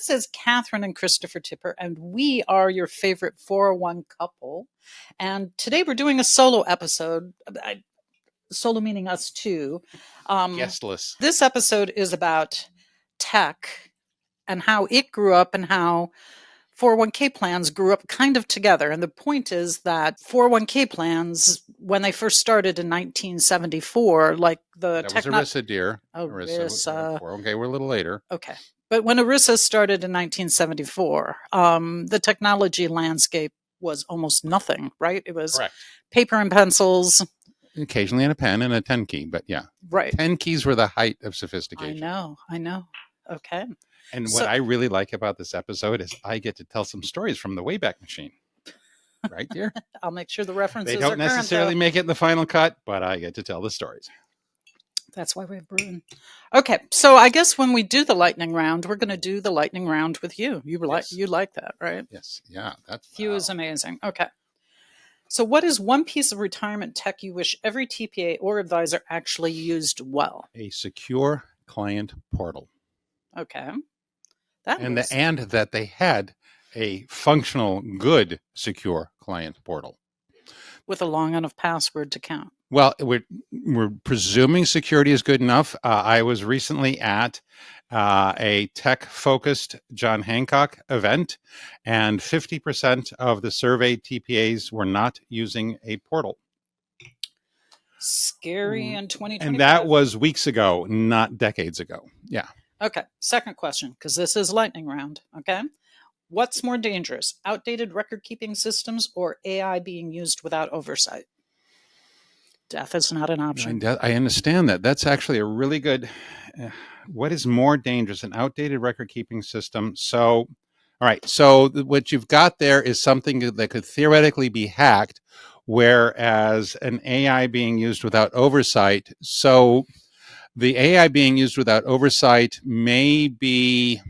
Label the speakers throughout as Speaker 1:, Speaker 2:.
Speaker 1: This is Katherine and Christopher Tipper, and we are your favorite 401 couple. And today we're doing a solo episode. Solo meaning us two.
Speaker 2: Guestless.
Speaker 1: This episode is about tech and how it grew up and how 401k plans grew up kind of together. And the point is that 401k plans, when they first started in 1974, like the
Speaker 2: That was ERISA, dear.
Speaker 1: ERISA.
Speaker 2: 401k, we're a little later.
Speaker 1: Okay. But when ERISA started in 1974, the technology landscape was almost nothing, right? It was
Speaker 2: Correct.
Speaker 1: paper and pencils.
Speaker 2: Occasionally in a pen and a 10 key, but yeah.
Speaker 1: Right.
Speaker 2: 10 keys were the height of sophistication.
Speaker 1: I know. Okay.
Speaker 2: And what I really like about this episode is I get to tell some stories from the Wayback Machine. Right, dear?
Speaker 1: I'll make sure the references
Speaker 2: They don't necessarily make it in the final cut, but I get to tell the stories.
Speaker 1: That's why we have Bruin. Okay, so I guess when we do the lightning round, we're going to do the lightning round with you. You like that, right?
Speaker 2: Yes. Yeah.
Speaker 1: Hugh is amazing. Okay. So what is one piece of retirement tech you wish every TPA or advisor actually used well?
Speaker 2: A secure client portal.
Speaker 1: Okay.
Speaker 2: And that they had a functional, good, secure client portal.
Speaker 1: With a long enough password to count.
Speaker 2: Well, we're presuming security is good enough. I was recently at a tech-focused John Hancock event, and 50% of the surveyed TPAs were not using a portal.
Speaker 1: Scary in 2025.
Speaker 2: And that was weeks ago, not decades ago. Yeah.
Speaker 1: Okay, second question, because this is lightning round, okay? What's more dangerous, outdated record-keeping systems or AI being used without oversight? Death is not an option.
Speaker 2: I understand that. That's actually a really good... what is more dangerous, an outdated record-keeping system? So, all right. So what you've got there is something that could theoretically be hacked, whereas an AI being used without oversight. So the AI being used without oversight may be...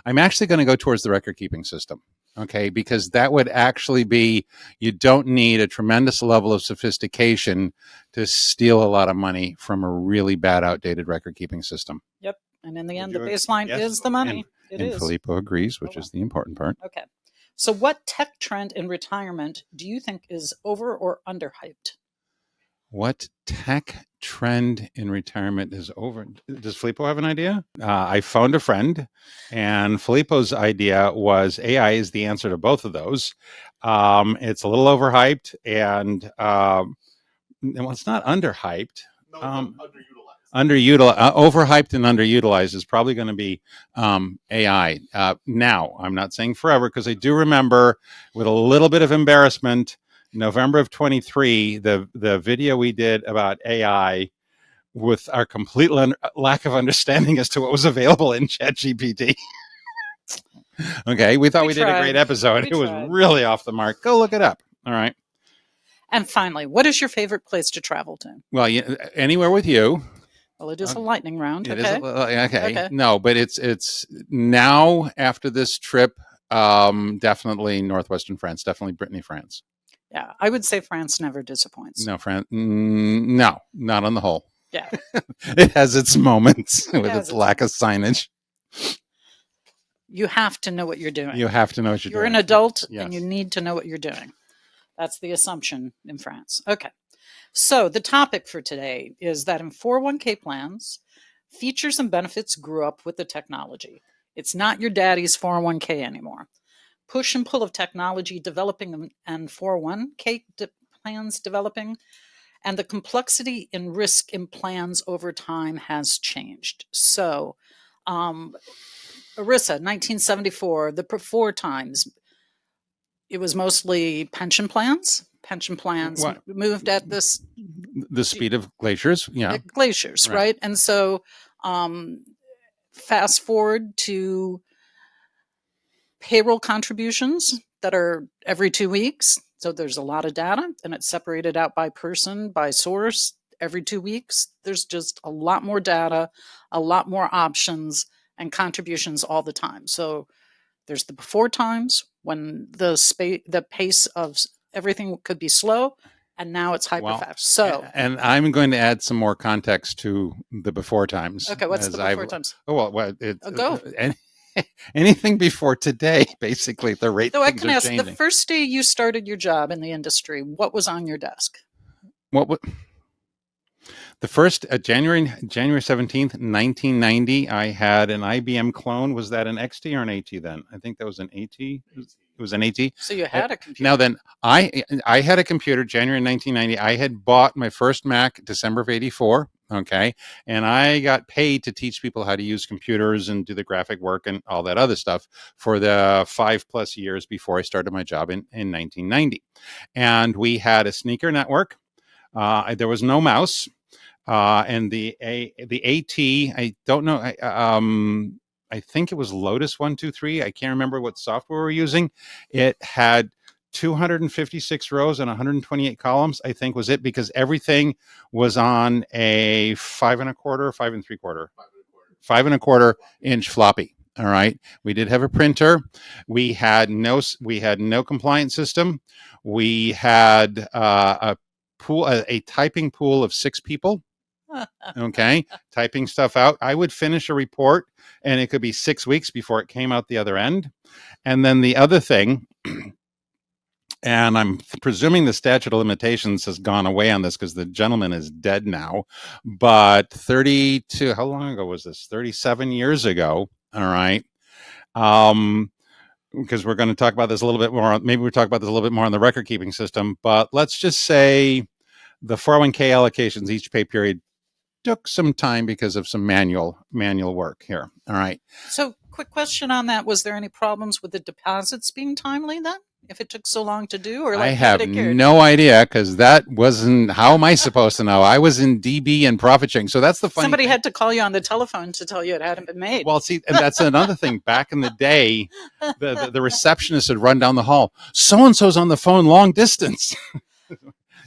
Speaker 2: I'm actually going to go towards the record-keeping system. Okay, because that would actually be, you don't need a tremendous level of sophistication to steal a lot of money from a really bad, outdated record-keeping system.
Speaker 1: Yep, and in the end, the baseline is the money.
Speaker 2: And Filippo agrees, which is the important part.
Speaker 1: Okay, so what tech trend in retirement do you think is over or underhyped?
Speaker 2: What tech trend in retirement is over? Does Filippo have an idea? I phoned a friend, and Filippo's idea was AI is the answer to both of those. It's a little overhyped, and well, it's not underhyped. Overhyped and underutilized is probably going to be AI. Now, I'm not saying forever, because I do remember with a little bit of embarrassment, November of 23, the video we did about AI with our complete lack of understanding as to what was available in ChatGPT. Okay, we thought we did a great episode. It was really off the mark. Go look it up. All right.
Speaker 1: And finally, what is your favorite place to travel to?
Speaker 2: Well, anywhere with you.
Speaker 1: Well, it is a lightning round.
Speaker 2: It is okay. No, but it's now after this trip, definitely northwestern France, definitely Brittany, France.
Speaker 1: Yeah, I would say France never disappoints.
Speaker 2: No, France. No, not on the whole.
Speaker 1: Yeah.
Speaker 2: It has its moments with its lack of signage.
Speaker 1: You have to know what you're doing.
Speaker 2: You have to know what you're doing.
Speaker 1: You're an adult and you need to know what you're doing. That's the assumption in France. Okay. So the topic for today is that in 401k plans, features and benefits grew up with the technology. It's not your daddy's 401k anymore. Push and pull of technology developing and 401k plans developing, and the complexity and risk in plans over time has changed. So, ERISA, 1974, the before times, it was mostly pension plans. Pension plans moved at
Speaker 2: the speed of glaciers. Yeah.
Speaker 1: Glaciers, right? And so fast forward to payroll contributions that are every 2 weeks. So there's a lot of data, and it's separated out by person, by source. Every 2 weeks, there's just a lot more data, a lot more options, and contributions all the time. So there's the before times when the pace of everything could be slow, and now it's hyper fast. So,
Speaker 2: and I'm going to add some more context to the before times.
Speaker 1: Okay, what's the before times?
Speaker 2: Oh well,
Speaker 1: go.
Speaker 2: anything before today, basically, the rate
Speaker 1: So I
Speaker 2: things
Speaker 1: can
Speaker 2: are
Speaker 1: ask, the
Speaker 2: changing.
Speaker 1: first day you started your job in the industry, what was on your desk?
Speaker 2: What the first January 17th, 1990, I had an IBM clone. Was that an XT or an AT then? I think that was an AT. It was an AT.
Speaker 1: So you
Speaker 2: Uh,
Speaker 1: had a
Speaker 2: Now
Speaker 1: computer.
Speaker 2: then, I had a computer January 1990. I had bought my first Mac December of '84. Okay, and I got paid to teach people how to use computers and do the graphic work and all that other stuff for the 5+ years before I started my job in 1990. And we had a sneaker network. There was no mouse, and the AT. I don't know. I think it was Lotus 123. I can't remember what software we're using. It had 256 rows and 128 columns. I think was it, because everything was on a 5 1/4, 5 3/4, 5 1/4 inch floppy. All right. We did have a printer. We had no compliance system. We had a typing pool of 6 people. Okay, typing stuff out. I would finish a report, and it could be 6 weeks before it came out the other end. And then the other thing, and I'm presuming the statute of limitations has gone away on this because the gentleman is dead now, but 32, how long ago was this? 37 years ago. All right. Um, because we're going to talk about this a little bit more. Maybe we'll talk about this a little bit more on the record keeping system, but let's just say the 401k allocations each pay period took some time because of some manual work here. All right.
Speaker 1: So, quick question on that. Was there any problems with the deposits being timely then? If it took so long to do, or
Speaker 2: I
Speaker 1: like
Speaker 2: have
Speaker 1: nobody cared?
Speaker 2: no idea because that wasn't, how am I supposed to know? I was in DB and profit sharing. So that's the funny
Speaker 1: Somebody
Speaker 2: thing.
Speaker 1: had to call you on the telephone to tell you it hadn't been made.
Speaker 2: Well, see, and that's another thing. Back in the day, the receptionist would run down the hall. So and so's on the phone long distance.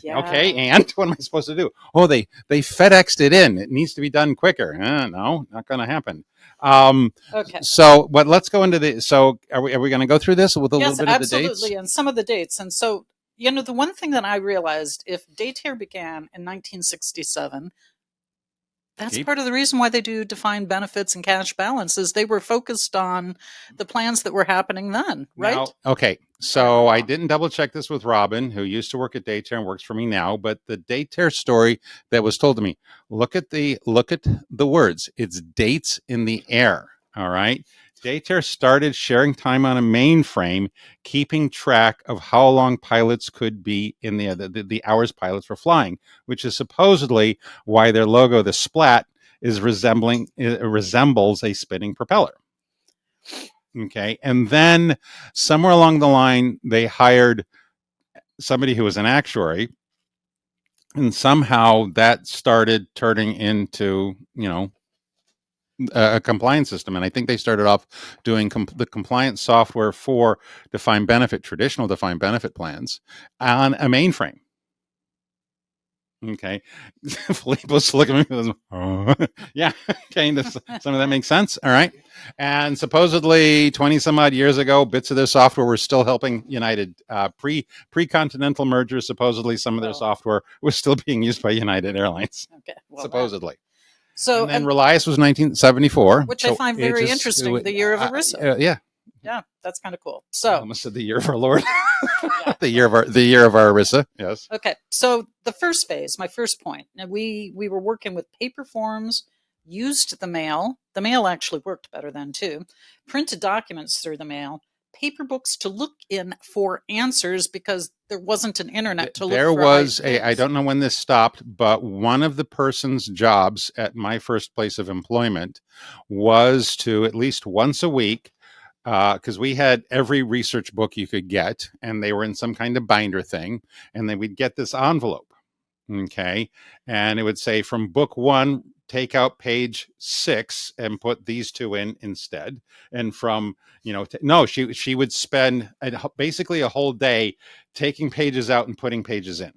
Speaker 2: Okay,
Speaker 1: Yeah.
Speaker 2: and what am I supposed to do? Oh, they FedExed it in. It needs to be done quicker. No, not going to happen. Um,
Speaker 1: Okay.
Speaker 2: so, but let's go into the. So, are we going to go through this with a little
Speaker 1: Yes,
Speaker 2: bit of the dates?
Speaker 1: absolutely. And some of the dates. And so, the one thing that I realized, if daycare began in 1967, that's
Speaker 2: Keep
Speaker 1: part of the reason why they do defined benefits and cash balances. They were focused on the plans that were happening then,
Speaker 2: Now,
Speaker 1: right?
Speaker 2: okay.
Speaker 1: Or am I
Speaker 2: So I
Speaker 1: wrong?
Speaker 2: didn't double check this with Robin, who used to work at Daytare and works for me now. But the Daytare story that was told to me, look at the words. It's dates in the air. All right. Daytare started sharing time on a mainframe, keeping track of how long pilots could be in the hours pilots were flying, which is supposedly why their logo, the splat, is resembling it resembles a spinning propeller. Okay. And then somewhere along the line, they hired somebody who was an actuary. And somehow that started turning into, a compliance system. And I think they started off doing the compliance software for traditional defined benefit plans on a mainframe. Okay. Filippo's looking at me. Oh. Yeah. Okay. Some of that makes sense. All right. And supposedly 20 some odd years ago, bits of their software were still helping United. Pre continental mergers, supposedly some of their
Speaker 1: Well,
Speaker 2: software was still being used by United Airlines.
Speaker 1: okay. Well, that.
Speaker 2: Supposedly.
Speaker 1: So,
Speaker 2: And then
Speaker 1: and
Speaker 2: Relias was 1974.
Speaker 1: which I
Speaker 2: So
Speaker 1: find very
Speaker 2: ages,
Speaker 1: interesting, the year of ERISA.
Speaker 2: yeah.
Speaker 1: Yeah, that's kind of cool.
Speaker 2: I
Speaker 1: So,
Speaker 2: almost said the year of our Lord.
Speaker 1: yeah.
Speaker 2: the year of our ERISA. Yes.
Speaker 1: Okay. So the first phase, my first point. Now we were working with paper forms, used the mail. The mail actually worked better then too. Printed documents through the mail, paper books to look in for answers because there wasn't an internet to look
Speaker 2: There
Speaker 1: for
Speaker 2: was I
Speaker 1: things.
Speaker 2: don't know when this stopped, but one of the person's jobs at my first place of employment was to at least once a week, because we had every research book you could get, and they were in some kind of binder thing, and then we'd get this envelope. Okay. And it would say from book one, take out page 6 and put these two in instead. And from, no, she would spend basically a whole day taking pages out and putting pages in.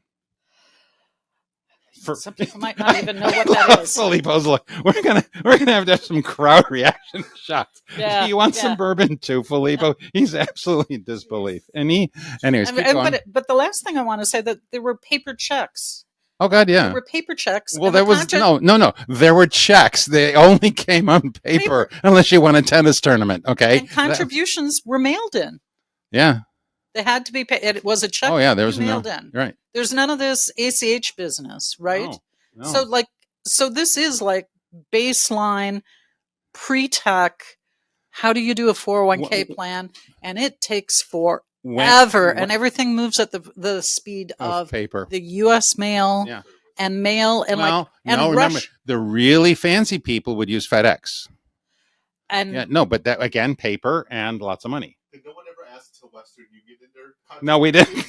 Speaker 2: For
Speaker 1: Some people might not even know what that is.
Speaker 2: Filippo's like, we're gonna have to have some crowd reaction shots. Do
Speaker 1: Yeah,
Speaker 2: you want some
Speaker 1: yeah.
Speaker 2: bourbon too, Filippo? He's absolutely in disbelief. And anyways, keep going.
Speaker 1: But the last thing I want to say, that there were paper checks.
Speaker 2: Oh God,
Speaker 1: There
Speaker 2: yeah.
Speaker 1: were paper checks,
Speaker 2: Well,
Speaker 1: and the
Speaker 2: there was
Speaker 1: contract
Speaker 2: no. There were checks. They only came on paper,
Speaker 1: paper
Speaker 2: unless you won a tennis tournament. Okay.
Speaker 1: and contributions were mailed in.
Speaker 2: Yeah.
Speaker 1: They had to be paid. It was a check
Speaker 2: Oh yeah. There
Speaker 1: you
Speaker 2: was no.
Speaker 1: mailed in.
Speaker 2: Right.
Speaker 1: There's none of this ACH business, right?
Speaker 2: No.
Speaker 1: So
Speaker 2: No.
Speaker 1: like, so this is like baseline pre-tech. How do you do a 401k plan? And it takes
Speaker 2: When
Speaker 1: forever, and everything moves at the speed
Speaker 2: of
Speaker 1: of
Speaker 2: paper.
Speaker 1: the U.S. mail
Speaker 2: Yeah.
Speaker 1: and mail and like
Speaker 2: Well, no.
Speaker 1: and
Speaker 2: Remember,
Speaker 1: rush
Speaker 2: the really fancy people would use FedEx. Yeah.
Speaker 1: and
Speaker 2: No, but that again, paper and lots of money.
Speaker 3: Did no one ever ask to Western Union in their
Speaker 2: No, we didn't.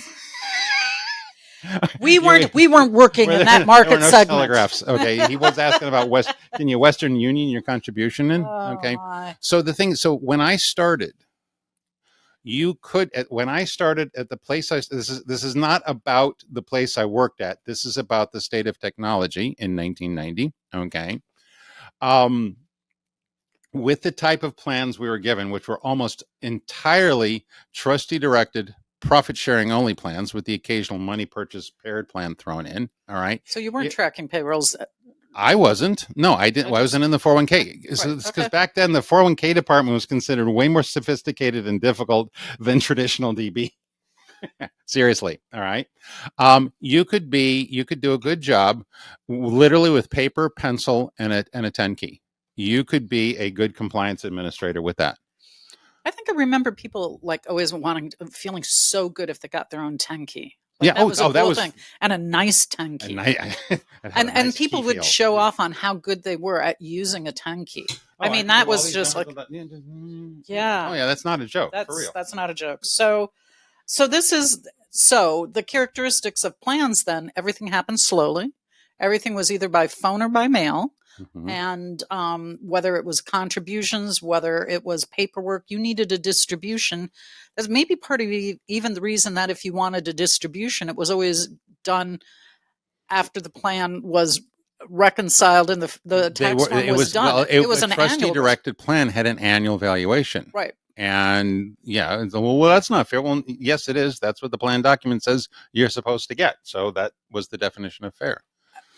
Speaker 1: we weren't working in that
Speaker 2: There
Speaker 1: market
Speaker 2: were no
Speaker 1: segment.
Speaker 2: telegraphs. Okay, he was asking about Can you Western Union your contribution in?
Speaker 1: Oh
Speaker 2: Okay,
Speaker 1: my.
Speaker 2: so the thing. So when I started, you could when I started at the place. This is not about the place I worked at. This is about the state of technology in 1990. Okay. Um, with the type of plans we were given, which were almost entirely trustee directed, profit sharing only plans with the occasional money purchase paired plan thrown in. All right.
Speaker 1: So you weren't
Speaker 2: It,
Speaker 1: tracking payrolls.
Speaker 2: I wasn't. No, I didn't. Well, I wasn't in the 401k. Because
Speaker 1: Okay.
Speaker 2: back then, the 401k department was considered way more sophisticated and difficult than traditional DB. Seriously. All right. You could do a good job literally with paper, pencil, and a 10 key. You could be a good compliance administrator with that.
Speaker 1: I think I remember people like always feeling so good if they got their own 10 key. Like
Speaker 2: Yeah.
Speaker 1: that was a
Speaker 2: That
Speaker 1: cool
Speaker 2: was
Speaker 1: thing, and a nice 10 key. And people would
Speaker 2: feel.
Speaker 1: show off on how good they were at using a 10 key. I mean, that was just like, yeah.
Speaker 2: Oh yeah, that's not a joke. For real.
Speaker 1: That's not a joke. So this is the characteristics of plans. Then everything happened slowly. Everything was either by phone or by mail.
Speaker 2: Mhm.
Speaker 1: And whether it was contributions, whether it was paperwork, you needed a distribution. That's maybe part of even the reason that if you wanted a distribution, it was always done after the plan was reconciled and the tax form was done.
Speaker 2: Well,
Speaker 1: it was
Speaker 2: a
Speaker 1: an
Speaker 2: trustee
Speaker 1: annual
Speaker 2: directed plan had an annual valuation.
Speaker 1: right.
Speaker 2: And yeah, well, that's not fair. Well, yes, it is. That's what the plan document says you're supposed to get. So that was the definition of fair.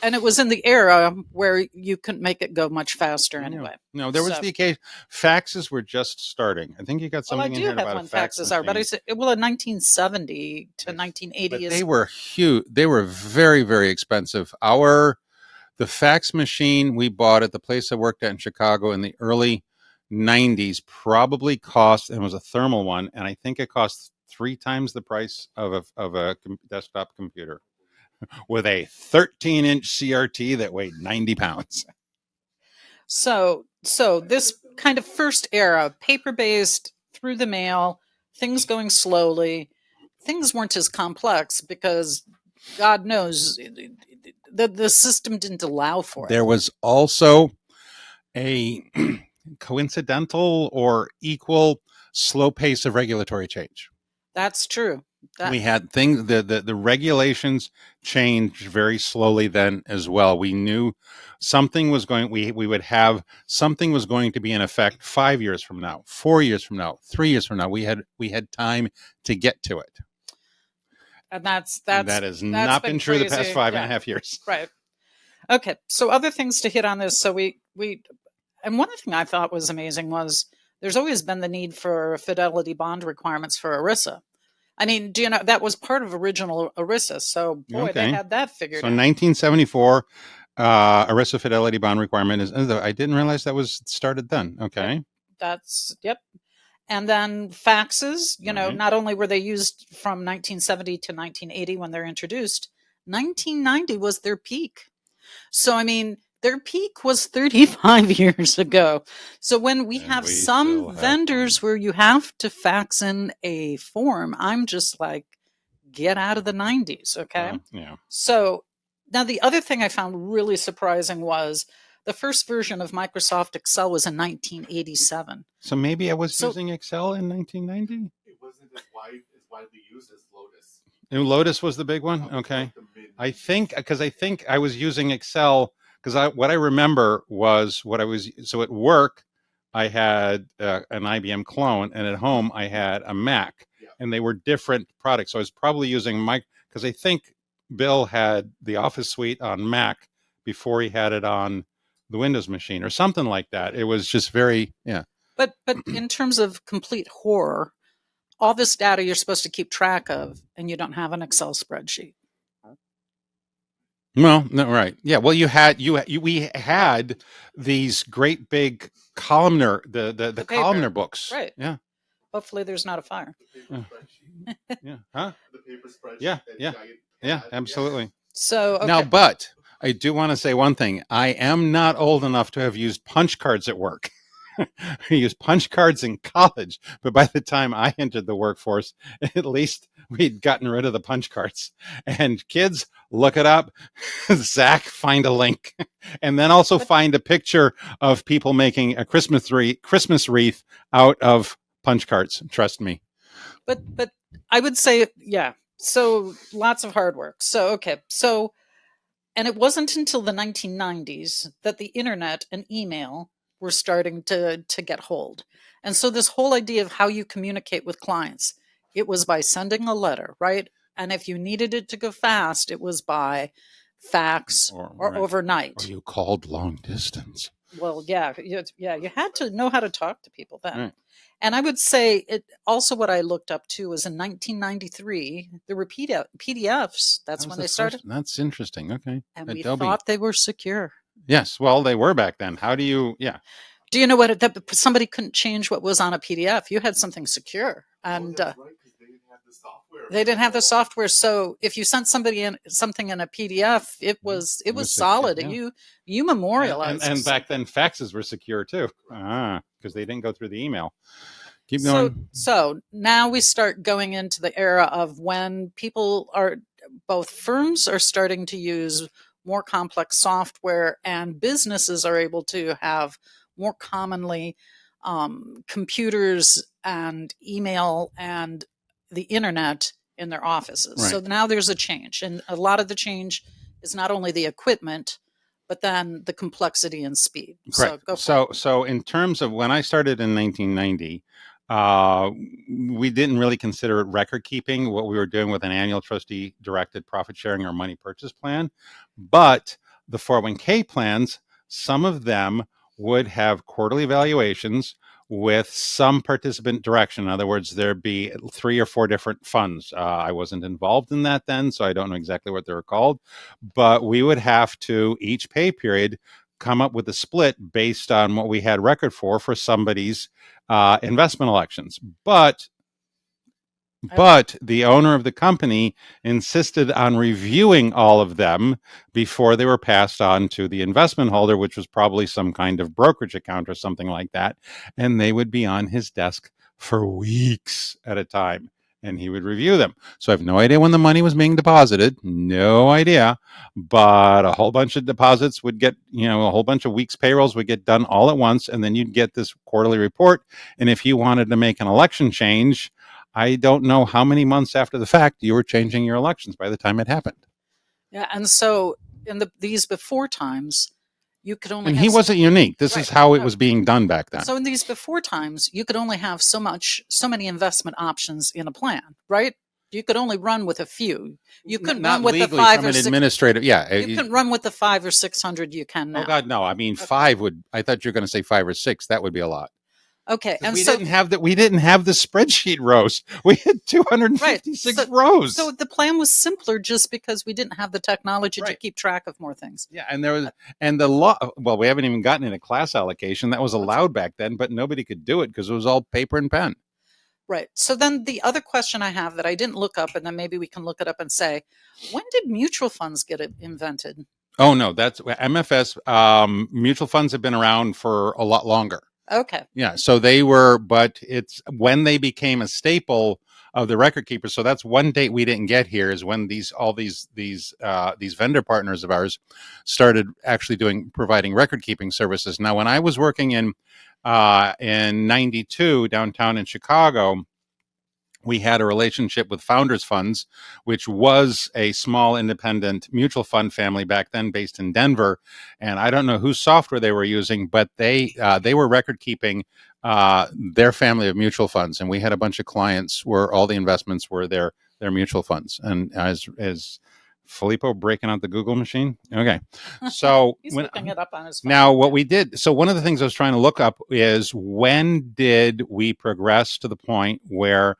Speaker 1: And it was in the era where you couldn't make it go much faster anyway.
Speaker 2: No, there was the occasion. Faxes were just starting. I think you got something in here about
Speaker 1: when
Speaker 2: a fax
Speaker 1: faxes are, but I said, well, in 1970 to 1980
Speaker 2: but
Speaker 1: is
Speaker 2: they were huge. They were very, very expensive. The fax machine we bought at the place I worked at in Chicago in the early 90s probably cost, and it was a thermal one, and I think it cost 3 times the price of a desktop computer with a 13-inch CRT that weighed 90 pounds.
Speaker 1: So this kind of first era, paper-based, through the mail, things going slowly, things weren't as complex because God knows the system didn't allow for it.
Speaker 2: There was also a coincidental or equal slow pace of regulatory change.
Speaker 1: That's true.
Speaker 2: We had things, the regulations changed very slowly then as well. We knew something was going, we would have something was going to be in effect 5 years from now, 4 years from now, 3 years from now. We had time to get to it.
Speaker 1: And that
Speaker 2: has not been true the past 5.5 years.
Speaker 1: Right. Okay. So other things to hit on this. So we and one thing I thought was amazing was there's always been the need for fidelity bond requirements for ERISA. I mean, do you know that was part of original ERISA? So boy, they had that figured out.
Speaker 2: So 1974, ERISA fidelity bond requirement is. I didn't realize that was started then. Okay.
Speaker 1: Yep. And then faxes, not only were they used from 1970 to 1980 when they're introduced, 1990 was their peak. So, I mean, their peak was 35 years ago. So when we have some vendors where you have to fax in a form, I'm just like, get out of the 90s, okay?
Speaker 2: Yeah.
Speaker 1: So now the other thing I found really surprising was the first version of Microsoft Excel was in 1987.
Speaker 2: So maybe I was using Excel in 1990?
Speaker 3: It wasn't as widely used as Lotus.
Speaker 2: And Lotus was the big one? Okay. I think I was using Excel because what I remember was so at work, I had an IBM clone, and at home, I had a Mac, and they were different products. So I was probably using because I think Bill had the Office suite on Mac before he had it on the Windows machine or something like that. It was just very, yeah.
Speaker 1: But in terms of complete horror, all this data you're supposed to keep track of, and you don't have an Excel spreadsheet.
Speaker 2: Well, no, right. Yeah. Well, we had these great big columnar, the
Speaker 1: paper.
Speaker 2: columnar books.
Speaker 1: Right.
Speaker 2: Yeah.
Speaker 1: Hopefully there's not a fire.
Speaker 3: The paper spreadsheet.
Speaker 2: Yeah. Huh?
Speaker 3: The paper spreadsheet.
Speaker 2: Yeah,
Speaker 3: that
Speaker 2: yeah,
Speaker 3: giant
Speaker 2: Yeah,
Speaker 3: pad.
Speaker 2: absolutely.
Speaker 1: So, okay.
Speaker 2: Now, but I do want to say one thing. I am not old enough to have used punch cards at work. I used punch cards in college, but by the time I entered the workforce, at least we'd gotten rid of the punch cards. And kids, look it up. Zach, find a link. And then also find a picture of people making a Christmas wreath out of punch cards. Trust me.
Speaker 1: But I would say, yeah. So lots of hard work. So, okay. So, and it wasn't until the 1990s that the internet and email were starting to get hold. And so this whole idea of how you communicate with clients, it was by sending a letter, right? And if you needed it to go fast, it was by fax or
Speaker 2: right.
Speaker 1: overnight.
Speaker 2: Or you called long distance.
Speaker 1: Well, yeah, you had to know how to talk to people then.
Speaker 2: Right.
Speaker 1: And I would say it also what I looked up to was in 1993, there were PDFs. That's when they started.
Speaker 2: That's interesting. Okay.
Speaker 1: And we
Speaker 2: Adobe.
Speaker 1: thought they were secure.
Speaker 2: Yes. Well, they were back then. How do you, yeah.
Speaker 1: Do you know what? Somebody couldn't change what was on a PDF. You had something secure. And
Speaker 3: That's right, 'cause they didn't have the software.
Speaker 1: they didn't have the software. So if you sent somebody something in a PDF, it was solid.
Speaker 2: Yeah.
Speaker 1: You memorialized.
Speaker 2: And back then faxes were secure too. Because they didn't go through the email. Keep going.
Speaker 1: So now we start going into the era of when both firms are starting to use more complex software and businesses are able to have more commonly computers and email and the internet in their offices.
Speaker 2: Right.
Speaker 1: So now there's a change. And a lot of the change is not only the equipment, but then the complexity and speed.
Speaker 2: Correct. So in terms of when I started in 1990, we didn't really consider it record keeping, what we were doing with an annual trustee directed profit sharing or money purchase plan. But the 401k plans, some of them would have quarterly valuations with some participant direction. In other words, there'd be 3 or 4 different funds. I wasn't involved in that then, so I don't know exactly what they were called. But we would have to, each pay period, come up with a split based on what we had record for somebody's investment elections. But the owner of the company insisted on reviewing all of them before they were passed on to the investment holder, which was probably some kind of brokerage account or something like that. And they would be on his desk for weeks at a time, and he would review them. So I have no idea when the money was being deposited. No idea. But a whole bunch of deposits would get, a whole bunch of weeks' payrolls would get done all at once. And then you'd get this quarterly report. And if you wanted to make an election change, I don't know how many months after the fact you were changing your elections by the time it happened.
Speaker 1: Yeah, and so in these before times, you could only.
Speaker 2: And he wasn't unique. This is how it was being done back then.
Speaker 1: So in these before times, you could only have so many investment options in a plan, right? You could only run with a few. You couldn't run with the 5 or 6.
Speaker 2: Administrative, yeah.
Speaker 1: You couldn't run with the 500 or 600 you can now.
Speaker 2: Oh God, no! I mean, 5 would. I thought you were going to say 5 or 6. That would be a lot.
Speaker 1: Okay, and
Speaker 2: we didn't have that. We didn't have the spreadsheet rows. We had 256 rows.
Speaker 1: So the plan was simpler, just because we didn't have the technology to keep track of more things.
Speaker 2: Yeah, and there was, and the law. Well, we haven't even gotten into class allocation. That was allowed back then, but nobody could do it because it was all paper and pen.
Speaker 1: Right. So then the other question I have that I didn't look up, and then maybe we can look it up and say, when did mutual funds get invented?
Speaker 2: Oh no, that's MFS. Mutual funds have been around for a lot longer.
Speaker 1: Okay.
Speaker 2: Yeah, so they were, but it's when they became a staple of the record keepers. So that's one date we didn't get here, is when these vendor partners of ours started actually providing record keeping services. Now, when I was working in '92 downtown in Chicago, we had a relationship with Founders Funds, which was a small independent mutual fund family back then based in Denver. And I don't know whose software they were using, but they were record keeping their family of mutual funds. And we had a bunch of clients where all the investments were their mutual funds. And as Filippo breaking out the Google machine. Okay, so
Speaker 1: He's looking it up on his phone.
Speaker 2: now what we did. So one of the things I was trying to look up is when did we progress to the point where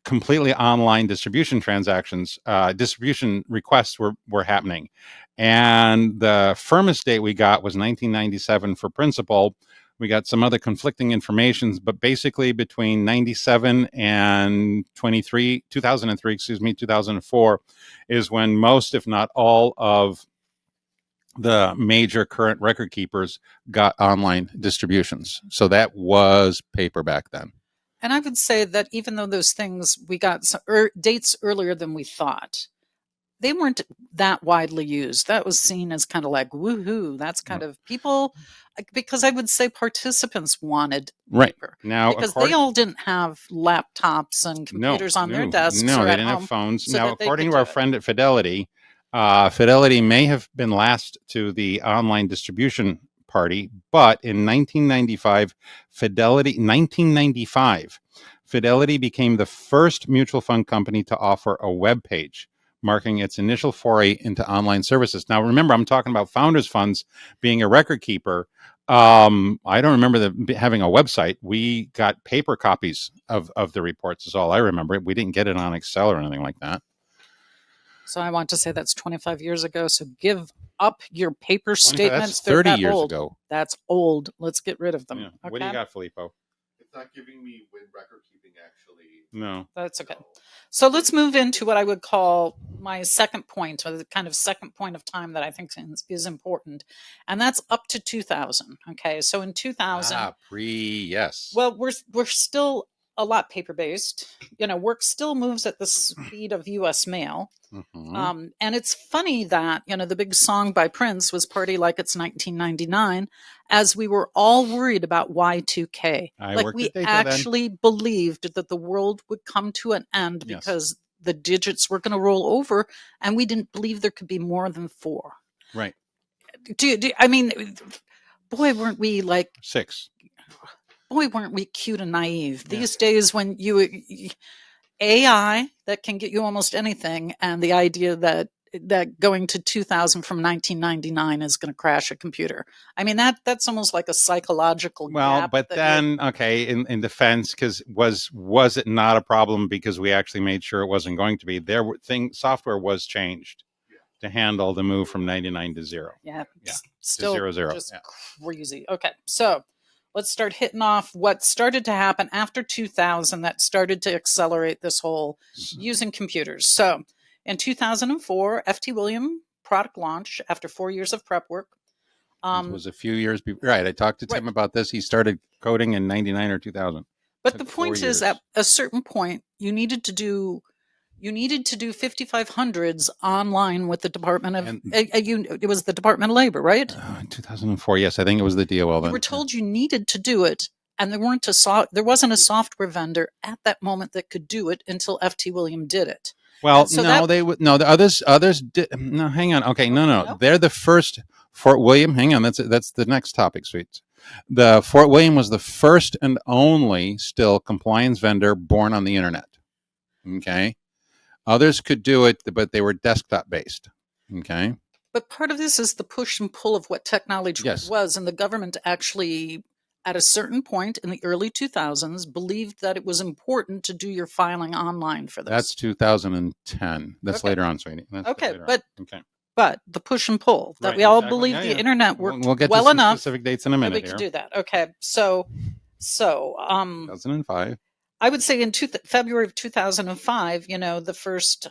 Speaker 2: completely online distribution transactions, distribution requests were happening, and the firmest date we got was 1997 for principal. We got some other conflicting informations, but basically between 97 and 2003, excuse me, 2004 is when most, if not all, of the major current record keepers got online distributions. So that was paper back then.
Speaker 1: And I would say that even though those things we got some dates earlier than we thought, they weren't that widely used. That was seen as kind of like woohoo. That's kind of people, because I would say participants wanted
Speaker 2: Right.
Speaker 1: paper
Speaker 2: Now,
Speaker 1: because they all didn't have laptops and computers on their desks.
Speaker 2: No,
Speaker 1: or
Speaker 2: they
Speaker 1: at
Speaker 2: didn't have
Speaker 1: home
Speaker 2: phones.
Speaker 1: so
Speaker 2: Now,
Speaker 1: that they
Speaker 2: according
Speaker 1: could
Speaker 2: to our
Speaker 1: do it.
Speaker 2: friend at Fidelity, Fidelity may have been last to the online distribution party, but in 1995, Fidelity became the first mutual fund company to offer a web page, marking its initial foray into online services. Now, remember, I'm talking about founders funds being a record keeper. I don't remember having a website. We got paper copies of the reports is all I remember. We didn't get it on Excel or anything like that.
Speaker 1: So I want to say that's 25 years ago. So give up your paper statements.
Speaker 2: That's 30
Speaker 1: They're that
Speaker 2: years
Speaker 1: old.
Speaker 2: ago.
Speaker 1: That's old. Let's get rid of them.
Speaker 2: Yeah.
Speaker 1: Okay?
Speaker 2: What do you got, Filippo?
Speaker 3: It's not giving me when record keeping actually.
Speaker 2: No.
Speaker 1: That's okay. So let's move into what I would call my second point, or the kind of second point of time that I think is important, and that's up to 2000. Okay, so in 2000,
Speaker 2: Yes.
Speaker 1: well, we're still a lot paper based. Work still moves at the speed of U.S. mail.
Speaker 2: Mhm.
Speaker 1: And it's funny that, the big song by Prince was Party Like It's 1999, as we were all worried about Y2K.
Speaker 2: I
Speaker 1: Like
Speaker 2: worked
Speaker 1: we
Speaker 2: at Dayco then.
Speaker 1: actually believed that the world would come to an end
Speaker 2: Yes.
Speaker 1: because the digits were going to roll over, and we didn't believe there could be more than 4.
Speaker 2: Right.
Speaker 1: I mean, boy, weren't we like
Speaker 2: 6.
Speaker 1: Boy, weren't we cute and naive.
Speaker 2: Yeah.
Speaker 1: These days when AI that can get you almost anything, and the idea that going to 2000 from 1999 is going to crash a computer. I mean, that's almost like a psychological
Speaker 2: Well,
Speaker 1: gap.
Speaker 2: but then, okay, in defense, because was it not a problem because we actually made sure it wasn't going to be? Software was changed to handle the move from 99 to 0.
Speaker 1: Yeah,
Speaker 2: Yeah.
Speaker 1: still
Speaker 2: To 0.
Speaker 1: just crazy. Okay, so let's start hitting off what started to happen after 2000 that started to accelerate this whole using computers. So in 2004, FT William product launch after 4 years of prep work.
Speaker 2: It was a few years before. Right. I talked to Tim about this. He started coding in 99 or 2000.
Speaker 1: But the point is, at a certain point, you needed to do 5500s online with the Department of it was the Department of Labor, right?
Speaker 2: 2004. Yes, I think it was the DOL.
Speaker 1: You were told you needed to do it, and there wasn't a software vendor at that moment that could do it until FT William did it.
Speaker 2: Well, so the others did. No, hang on. Okay, no. They're the first. Fort William. Hang on. That's the next topic, sweets. The Fort William was the first and only still compliance vendor born on the internet. Okay. Others could do it, but they were desktop based. Okay.
Speaker 1: But part of this is the push and pull of what technology was, and the government actually, at a certain point in the early 2000s, believed that it was important to do your filing online for this.
Speaker 2: That's 2010. That's later on, sweetie.
Speaker 1: But the push and pull that we all believe the internet worked
Speaker 2: we'll get
Speaker 1: well
Speaker 2: to some
Speaker 1: enough.
Speaker 2: Specific dates in a minute.
Speaker 1: We could do that. Okay, so
Speaker 2: 2005.
Speaker 1: I would say in February of 2005. The first.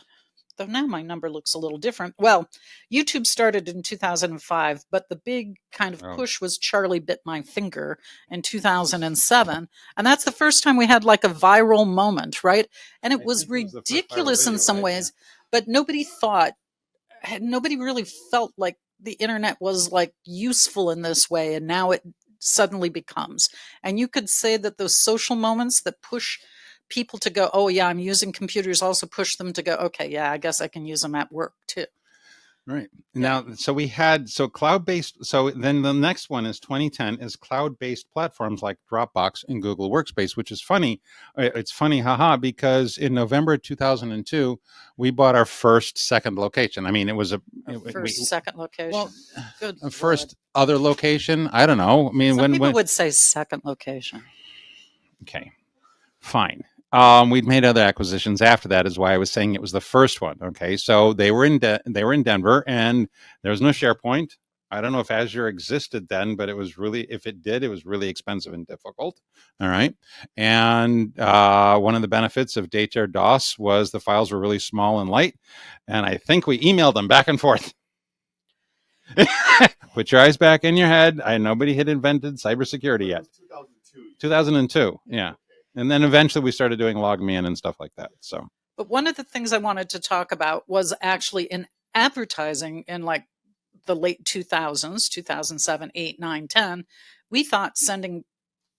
Speaker 1: Though now my number looks a little different. Well, YouTube started in 2005, but the big kind of push was Charlie Bit My Finger in 2007. And that's the first time we had like a viral moment, right? And it was ridiculous in some ways, but nobody really felt like the internet was like useful in this way. And now it suddenly becomes. And you could say that those social moments that push people to go, oh yeah, I'm using computers, also push them to go, okay, yeah, I guess I can use them at work too.
Speaker 2: Right. Now, so cloud-based, so then the next one is 2010 is cloud-based platforms like Dropbox and Google Workspace, which is funny. It's funny, haha, because in November 2002, we bought our second location. I mean, it was
Speaker 1: Second location.
Speaker 2: well,
Speaker 1: Good
Speaker 2: a
Speaker 1: Lord.
Speaker 2: first other location. I don't know. I mean,
Speaker 1: Some people would say second location.
Speaker 2: okay, fine. We'd made other acquisitions after that, is why I was saying it was the first one. Okay, so they were in Denver, and there was no SharePoint. I don't know if Azure existed then, but it was really, if it did, it was really expensive and difficult. All right, and one of the benefits of Daytare DOS was the files were really small and light, and I think we emailed them back and forth. Put your eyes back in your head. Nobody had invented cybersecurity yet. 2002, yeah. And then eventually we started doing LogMeIn and stuff like that. So,
Speaker 1: but one of the things I wanted to talk about was actually in advertising in like the late 2000s, 2007, 8, 9, 10. We thought sending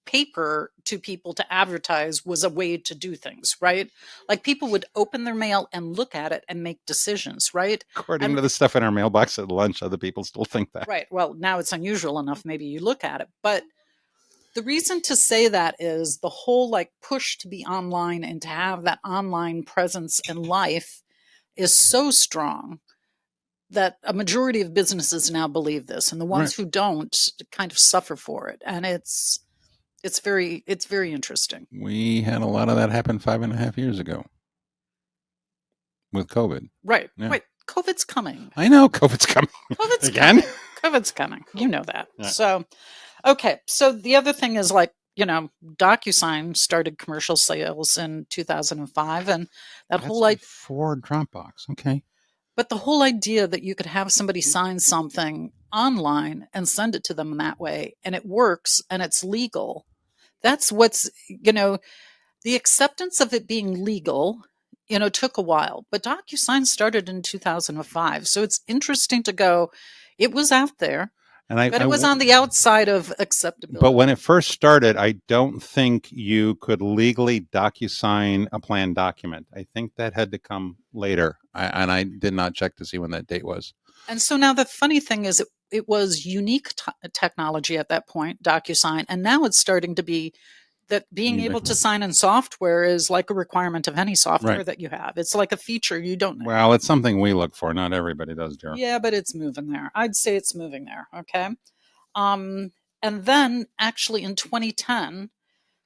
Speaker 1: paper to people to advertise was a way to do things, right? Like people would open their mail and look at it and make decisions, right?
Speaker 2: According to the stuff in our mailbox at lunch, other people still think that.
Speaker 1: Right. Well, now it's unusual enough. Maybe you look at it. But the reason to say that is the whole like push to be online and to have that online presence in life is so strong that a majority of businesses now believe this, and the ones who don't kind of suffer for it. And it's very interesting.
Speaker 2: We had a lot of that happen 5.5 years ago with COVID.
Speaker 1: Right. Yeah. Right. COVID's coming.
Speaker 2: I know COVID's coming.
Speaker 1: COVID's
Speaker 2: again.
Speaker 1: Coming. COVID's coming. You know that. Yeah. So, okay. So the other thing is like, DocuSign started commercial sales in 2005, and that's whole like
Speaker 2: before Dropbox. Okay.
Speaker 1: But the whole idea that you could have somebody sign something online and send it to them that way, and it works and it's legal. That's what's, the acceptance of it being legal, took a while. But DocuSign started in 2005. So it's interesting to go, it was out there. But it was on the outside of acceptability.
Speaker 2: But when it first started, I don't think you could legally DocuSign a plan document. I think that had to come later. And I did not check to see when that date was.
Speaker 1: And so now the funny thing is it was unique technology at that point, DocuSign. And now it's starting to be that being able to sign in software is like a requirement of any software that you have. It's like a feature you don't know.
Speaker 2: Well, it's something we look for. Not everybody does, Jerry.
Speaker 1: Yeah, but it's moving there. I'd say it's moving there. Okay. And then actually in 2010,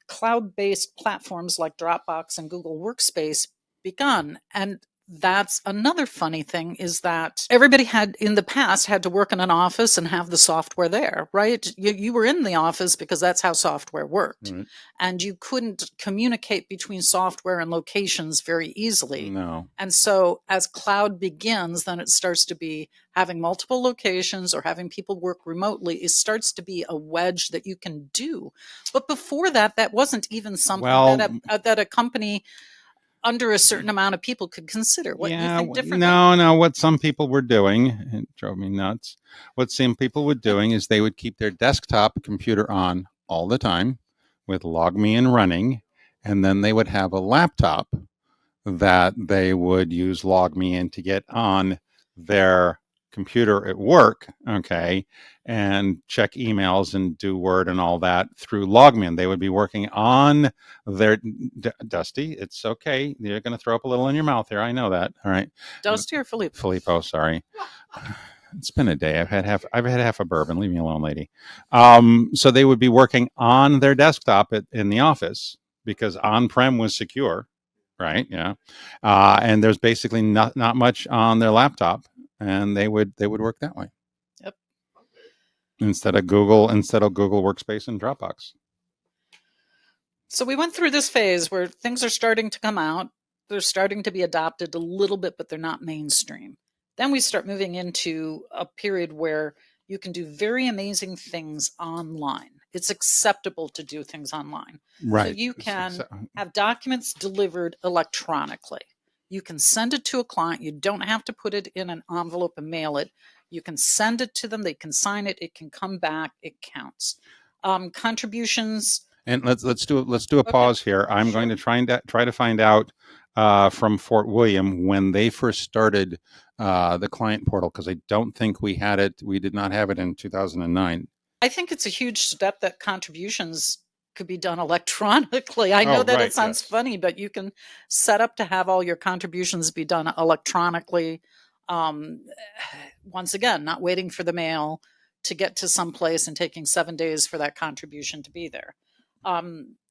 Speaker 1: cloud-based platforms like Dropbox and Google Workspace begun. And that's another funny thing, is that everybody had in the past had to work in an office and have the software there, right? You were in the office because that's how software worked. Mm-hmm. And you couldn't communicate between software and locations very easily.
Speaker 2: No.
Speaker 1: And so as cloud begins, then it starts to be having multiple locations or having people work remotely. It starts to be a wedge that you can do. But before that, that wasn't even something that a company under a certain amount of people could consider. What do you think differently?
Speaker 2: No. What some people were doing, it drove me nuts. What some people were doing is they would keep their desktop computer on all the time with LogMeIn running, and then they would have a laptop that they would use LogMeIn to get on their computer at work, okay, and check emails and do Word and all that through LogMeIn. They would be working on their Dusty. It's okay. You're going to throw up a little in your mouth here. I know that. All right.
Speaker 1: Dusty or Filippo?
Speaker 2: Filippo, sorry. It's been a day. I've had half a bourbon. Leave me alone, lady. So they would be working on their desktop in the office because on-prem was secure, right? Yeah. And there's basically not much on their laptop. And they would work that way.
Speaker 1: Yep.
Speaker 2: Instead of Google Workspace and Dropbox.
Speaker 1: So we went through this phase where things are starting to come out. They're starting to be adopted a little bit, but they're not mainstream. Then we start moving into a period where you can do very amazing things online. It's acceptable to do things online.
Speaker 2: Right.
Speaker 1: So you can have documents delivered electronically. You can send it to a client. You don't have to put it in an envelope and mail it. You can send it to them. They can sign it. It can come back. It counts. Contributions.
Speaker 2: And let's do a pause here. I'm going to try to find out from Fort William when they first started the client portal, because I don't think we had it. We did not have it in 2009.
Speaker 1: I think it's a huge step that contributions could be done electronically. I know
Speaker 2: Oh,
Speaker 1: that
Speaker 2: right,
Speaker 1: it sounds
Speaker 2: yes.
Speaker 1: funny, but you can set up to have all your contributions be done electronically. Um, once again, not waiting for the mail to get to some place and taking 7 days for that contribution to be there.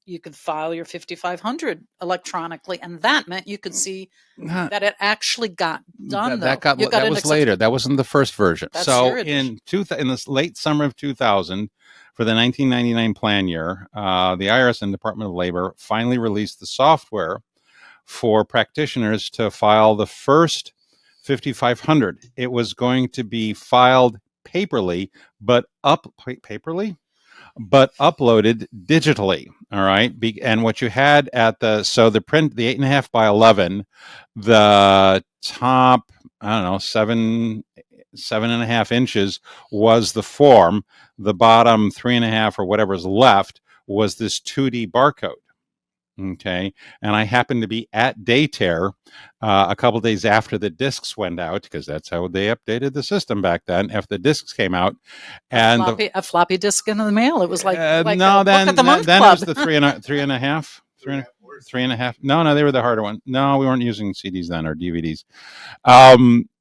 Speaker 1: You could file your 5500 electronically, and that meant you could see
Speaker 2: Not-
Speaker 1: that it actually got done.
Speaker 2: that
Speaker 1: though you got
Speaker 2: that
Speaker 1: an
Speaker 2: was
Speaker 1: acceptance.
Speaker 2: later. That wasn't the first version.
Speaker 1: That's
Speaker 2: So
Speaker 1: your edition.
Speaker 2: in this late summer of 2000, for the 1999 plan year, the IRS and Department of Labor finally released the software for practitioners to file the first 5500. It was going to be filed paperly, but uploaded digitally. All right. And what you had at the print, the 8.5 by 11, the top, I don't know, 7.5 inches was the form. The bottom 3.5 or whatever's left was this 2D barcode. Okay. And I happened to be at Daytare a couple days after the discs went out, because that's how they updated the system back then. After the discs came out, and
Speaker 1: A floppy disk in the mail. It was like
Speaker 2: no,
Speaker 1: a book of the month
Speaker 2: then it
Speaker 1: club.
Speaker 2: was the three and a half. Three and a half. No, they were the harder one. No, we weren't using CDs then or DVDs.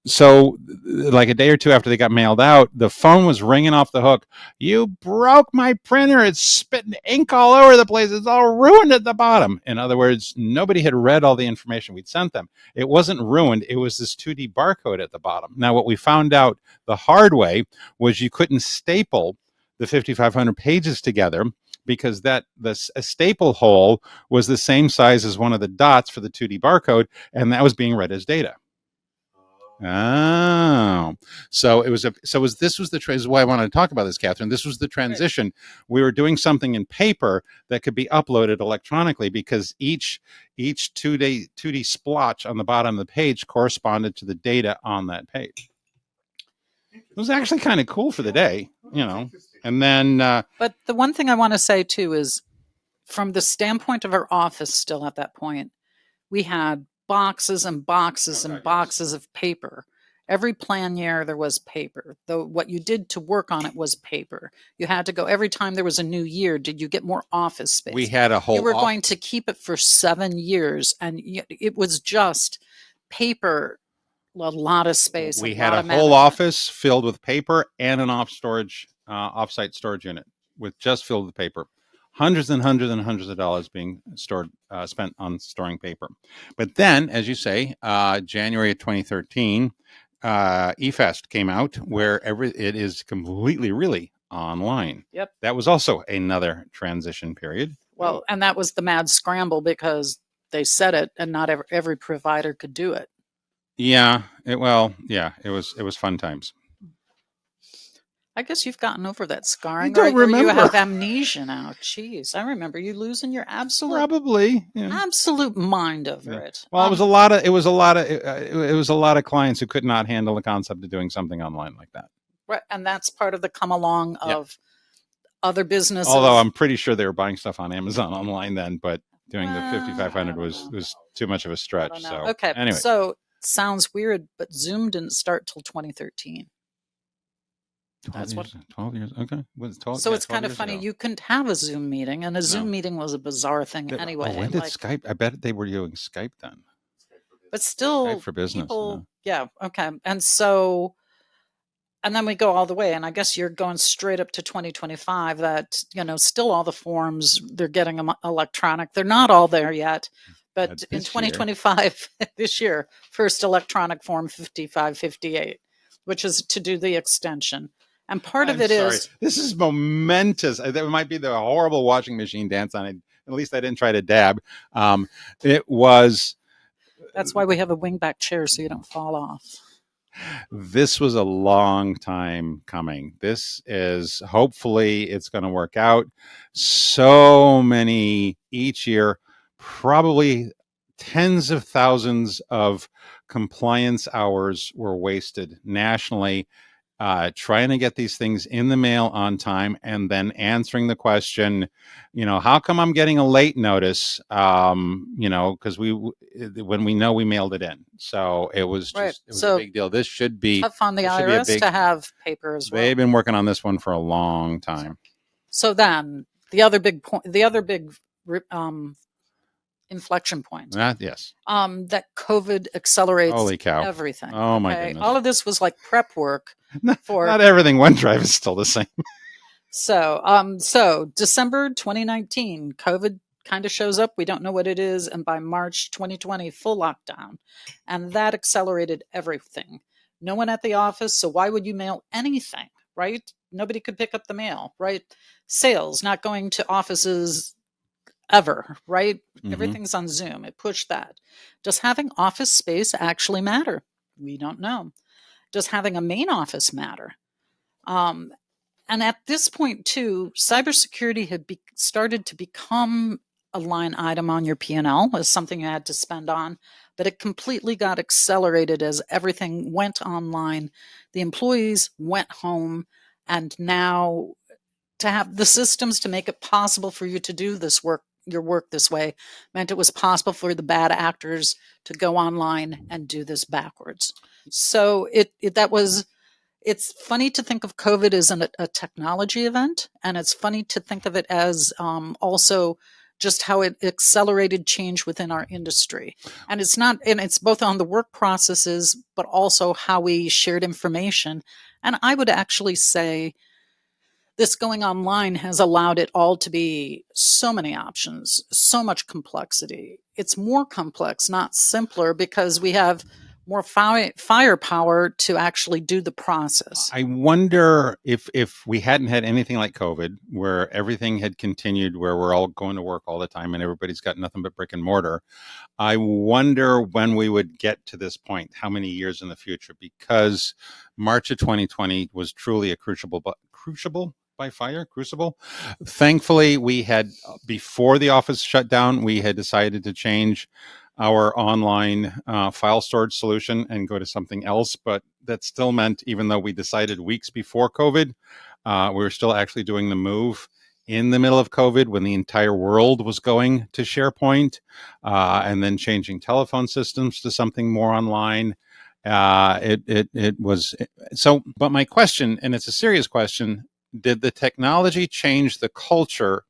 Speaker 2: So like a day or two after they got mailed out, the phone was ringing off the hook. You broke my printer. It's spitting ink all over the place. It's all ruined at the bottom. In other words, nobody had read all the information we'd sent them. It wasn't ruined. It was this 2D barcode at the bottom. Now, what we found out the hard way was you couldn't staple the 5,500 pages together, because a staple hole was the same size as one of the dots for the 2D barcode, and that was being read as data. Oh, so this was the this is why I wanted to talk about this, Catherine. This was the transition. Right. We were doing something in paper that could be uploaded electronically, because each 2D splotch on the bottom of the page corresponded to the data on that page. It was actually kind of cool for the day, And then,
Speaker 1: but the one thing I want to say too is, from the standpoint of our office, still at that point, we had boxes and boxes and boxes of paper. Every plan year there was paper. Though what you did to work on it was paper. You had to go every time there was a new year. Did you get more office space?
Speaker 2: We had a whole.
Speaker 1: You were going to keep it for 7 years, and it was just paper. A lot of space.
Speaker 2: We had a whole office filled with paper and an offsite storage unit with just filled with paper. Hundreds and hundreds and hundreds of dollars being spent on storing paper. But then, as you say, January of 2013, eFest came out, where it is completely, really online.
Speaker 1: Yep.
Speaker 2: That was also another transition period.
Speaker 1: Well, and that was the mad scramble, because they said it, and not every provider could do it.
Speaker 2: Yeah. It was fun times.
Speaker 1: I guess you've gotten over that scarring.
Speaker 2: I don't remember.
Speaker 1: Or you have amnesia now. Jeez, I remember you losing your absolute mind over it.
Speaker 2: Well, it was a lot of clients who could not handle the concept of doing something online like that.
Speaker 1: Right, and that's part of the come along of other businesses.
Speaker 2: Although I'm pretty sure they were buying stuff on Amazon online then, but doing the 5,500 was too much of a stretch. So
Speaker 1: okay,
Speaker 2: anyway,
Speaker 1: so sounds weird, but Zoom didn't start till 2013.
Speaker 2: 12 years. Okay.
Speaker 1: So it's kind of funny. Ago. You couldn't have a Zoom meeting, and a Zoom meeting was a bizarre thing anyway.
Speaker 2: When did Skype? I bet they were doing Skype then.
Speaker 1: But still,
Speaker 2: Skype for business.
Speaker 1: People, okay. And so, and then we go all the way, and I guess you're going straight up to 2025. That still all the forms, they're getting them electronic. They're not all there yet, but in 2025, this year, first electronic form 5558, which is to do the extension. And part of it is,
Speaker 2: this is momentous. That might be the horrible washing machine dance on it. At least I didn't try to dab. It was.
Speaker 1: That's why we have a wingback chair, so you don't fall off.
Speaker 2: This was a long time coming. This is, hopefully it's going to work out. So many each year, probably tens of thousands of compliance hours were wasted nationally. trying to get these things in the mail on time, and then answering the question, how come I'm getting a late notice? Because when we know we mailed it in, so it was
Speaker 1: Right.
Speaker 2: it was a
Speaker 1: So
Speaker 2: big deal. This should
Speaker 1: tough on the
Speaker 2: be a
Speaker 1: IRS
Speaker 2: big.
Speaker 1: to have paper as well.
Speaker 2: They've been working on this one for a long time.
Speaker 1: So then the other big point, the other big inflection point,
Speaker 2: Yes.
Speaker 1: that COVID accelerates
Speaker 2: Holy cow.
Speaker 1: everything.
Speaker 2: Oh my
Speaker 1: Okay,
Speaker 2: goodness.
Speaker 1: all of this was like prep work for.
Speaker 2: Not everything OneDrive is still the same.
Speaker 1: So December 2019, COVID kind of shows up. We don't know what it is, and by March 2020, full lockdown, and that accelerated everything. No one at the office, so why would you mail anything, right? Nobody could pick up the mail, right? Sales not going to offices ever, right?
Speaker 2: Mhm.
Speaker 1: Everything's on Zoom. It pushed that. Does having office space actually matter? We don't know. Does having a main office matter? And at this point, too, cybersecurity had started to become a line item on your P&L as something you had to spend on, but it completely got accelerated as everything went online. The employees went home, and now to have the systems to make it possible for you to do your work this way, meant it was possible for the bad actors to go online and do this backwards. So it's funny to think of COVID as a technology event, and it's funny to think of it as also just how it accelerated change within our industry. And it's both on the work processes, but also how we shared information. And I would actually say this going online has allowed it all to be so many options, so much complexity. It's more complex, not simpler, because we have more firepower to actually do the process.
Speaker 2: I wonder if we hadn't had anything like COVID, where everything had continued, where we're all going to work all the time and everybody's got nothing but brick and mortar. I wonder when we would get to this point, how many years in the future, because March of 2020 was truly a crucible by fire, crucible. Thankfully, we had, before the office shut down, we had decided to change our online file storage solution and go to something else. But that still meant, even though we decided weeks before COVID, we were still actually doing the move in the middle of COVID when the entire world was going to SharePoint, and then changing telephone systems to something more online. It was so. But my question, and it's a serious question: did the technology change the culture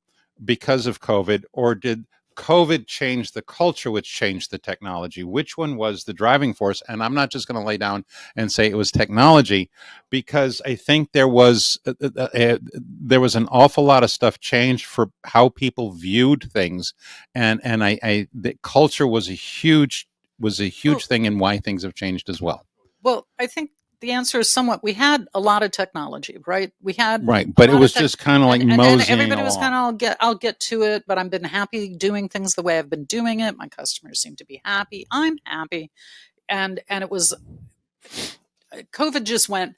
Speaker 2: because of COVID, or did COVID changed the culture, which changed the technology? Which one was the driving force? And I'm not just going to lay down and say it was technology, because I think there was an awful lot of stuff changed for how people viewed things, and the culture was a huge thing in why things have changed as well.
Speaker 1: Well, I think the answer is somewhat. We had a lot of technology, right? We had
Speaker 2: right, but it was just kind of like moseying
Speaker 1: and everybody was
Speaker 2: along.
Speaker 1: kind of, I'll get to it, but I've been happy doing things the way I've been doing it. My customers seem to be happy. I'm happy, and it was COVID just went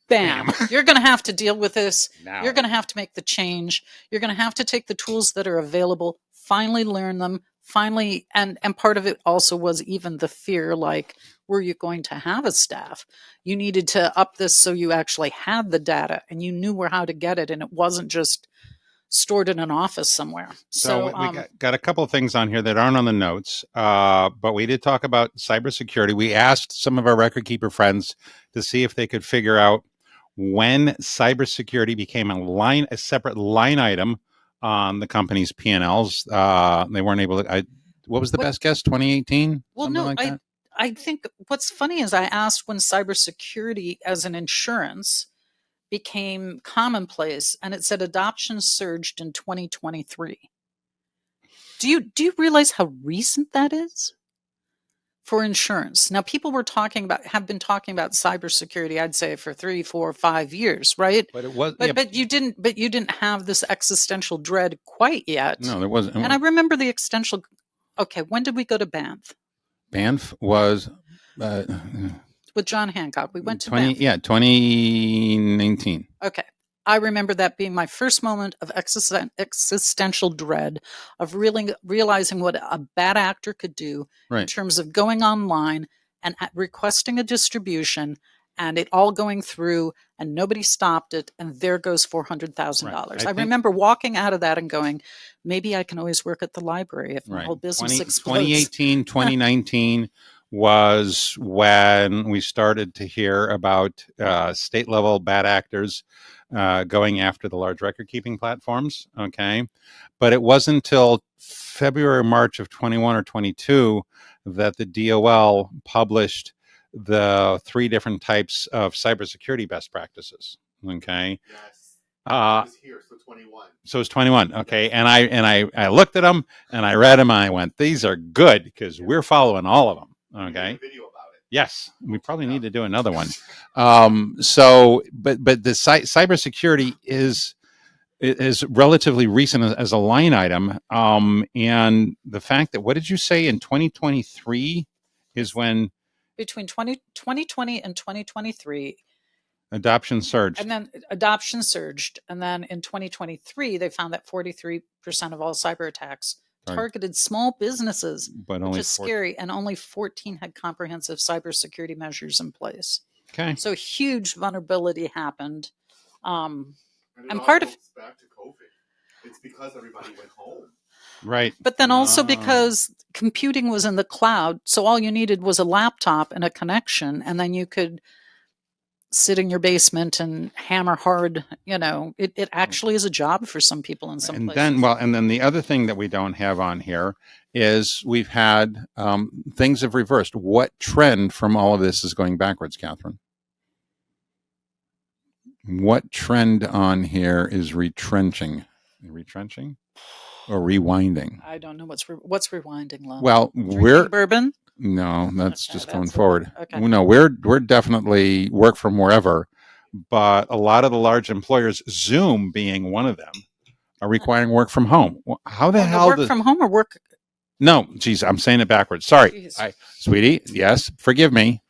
Speaker 1: bam. You're going to have to deal with this.
Speaker 2: Now.
Speaker 1: You're going to have to make the change. You're going to have to take the tools that are available, finally learn them, finally, and part of it also was even the fear, like, were you going to have a staff? You needed to up this so you actually had the data and you knew how to get it, and it wasn't just stored in an office somewhere.
Speaker 2: So we got a couple of things on here that aren't on the notes, but we did talk about cybersecurity. We asked some of our record keeper friends to see if they could figure out when cybersecurity became a separate line item on the company's P&Ls. They weren't able to. What was the best guess? 2018?
Speaker 1: Well, no, like that? I think what's funny is I asked when cybersecurity as an insurance became commonplace, and it said adoption surged in 2023. Do you realize how recent that is for insurance? Now, people have been talking about cybersecurity, I'd say, for 3, 4, 5 years, right?
Speaker 2: But it was,
Speaker 1: but you didn't have this existential dread quite yet.
Speaker 2: No, there wasn't.
Speaker 1: And I remember the existential. Okay, when did we go to Banff?
Speaker 2: Banff was
Speaker 1: with John Hancock. We went to Banff.
Speaker 2: 2019.
Speaker 1: Okay. I remember that being my first moment of existential dread of really realizing what a bad actor could do in terms of going online and requesting a distribution and it all going through, and nobody stopped it, and there goes $400,000.
Speaker 2: Right.
Speaker 1: I remember walking out of that and going, maybe I can always work at the library if my
Speaker 2: Right.
Speaker 1: whole business explodes.
Speaker 2: 2018, 2019 was when we started to hear about state level bad actors going after the large record keeping platforms. Okay. But it wasn't until February, March of 21 or 22 that the DOL published the 3 different types of cybersecurity best practices. Okay.
Speaker 3: Yes.
Speaker 2: Uh,
Speaker 3: It was here, so 21.
Speaker 2: so it's 21. Okay. And I looked at them and I read them and I went, these are good because we're following all of them.
Speaker 3: We made
Speaker 2: Okay.
Speaker 3: a video about it.
Speaker 2: Yes. We probably need to do another one. But the cybersecurity is relatively recent as a line item. And the fact that, what did you say, in 2023 is when
Speaker 1: Between 2020 and 2023,
Speaker 2: adoption surged?
Speaker 1: and then adoption surged. And then in 2023, they found that 43% of all cyber attacks targeted small businesses,
Speaker 2: But
Speaker 1: which
Speaker 2: only
Speaker 1: is scary, and only 14 had comprehensive cybersecurity measures in place.
Speaker 2: Okay.
Speaker 1: So huge vulnerability happened.
Speaker 3: And
Speaker 1: And
Speaker 3: it
Speaker 1: part
Speaker 3: all
Speaker 1: of,
Speaker 3: goes back to COVID. It's because everybody went home.
Speaker 2: Right.
Speaker 1: but then also because computing was in the cloud, so all you needed was a laptop and a connection, and then you could sit in your basement and hammer hard. It actually is a job for some people in some
Speaker 2: And
Speaker 1: places.
Speaker 2: then the other thing that we don't have on here is we've had things have reversed. What trend from all of this is going backwards, Catherine? What trend on here is retrenching? Retrenching or rewinding?
Speaker 1: I don't know what's rewinding, Love.
Speaker 2: Well,
Speaker 1: Drinking bourbon.
Speaker 2: no, that's
Speaker 1: Okay,
Speaker 2: just
Speaker 1: that's
Speaker 2: going
Speaker 1: a
Speaker 2: forward.
Speaker 1: okay.
Speaker 2: No, we're definitely work from wherever, but a lot of the large employers, Zoom being one of them, are requiring work from home. How the
Speaker 1: Oh, no,
Speaker 2: hell
Speaker 1: work
Speaker 2: does
Speaker 1: from home or work?
Speaker 2: No, geez, I'm saying it backwards. Sorry,
Speaker 1: Jeez.
Speaker 2: sweetie. Yes, forgive me.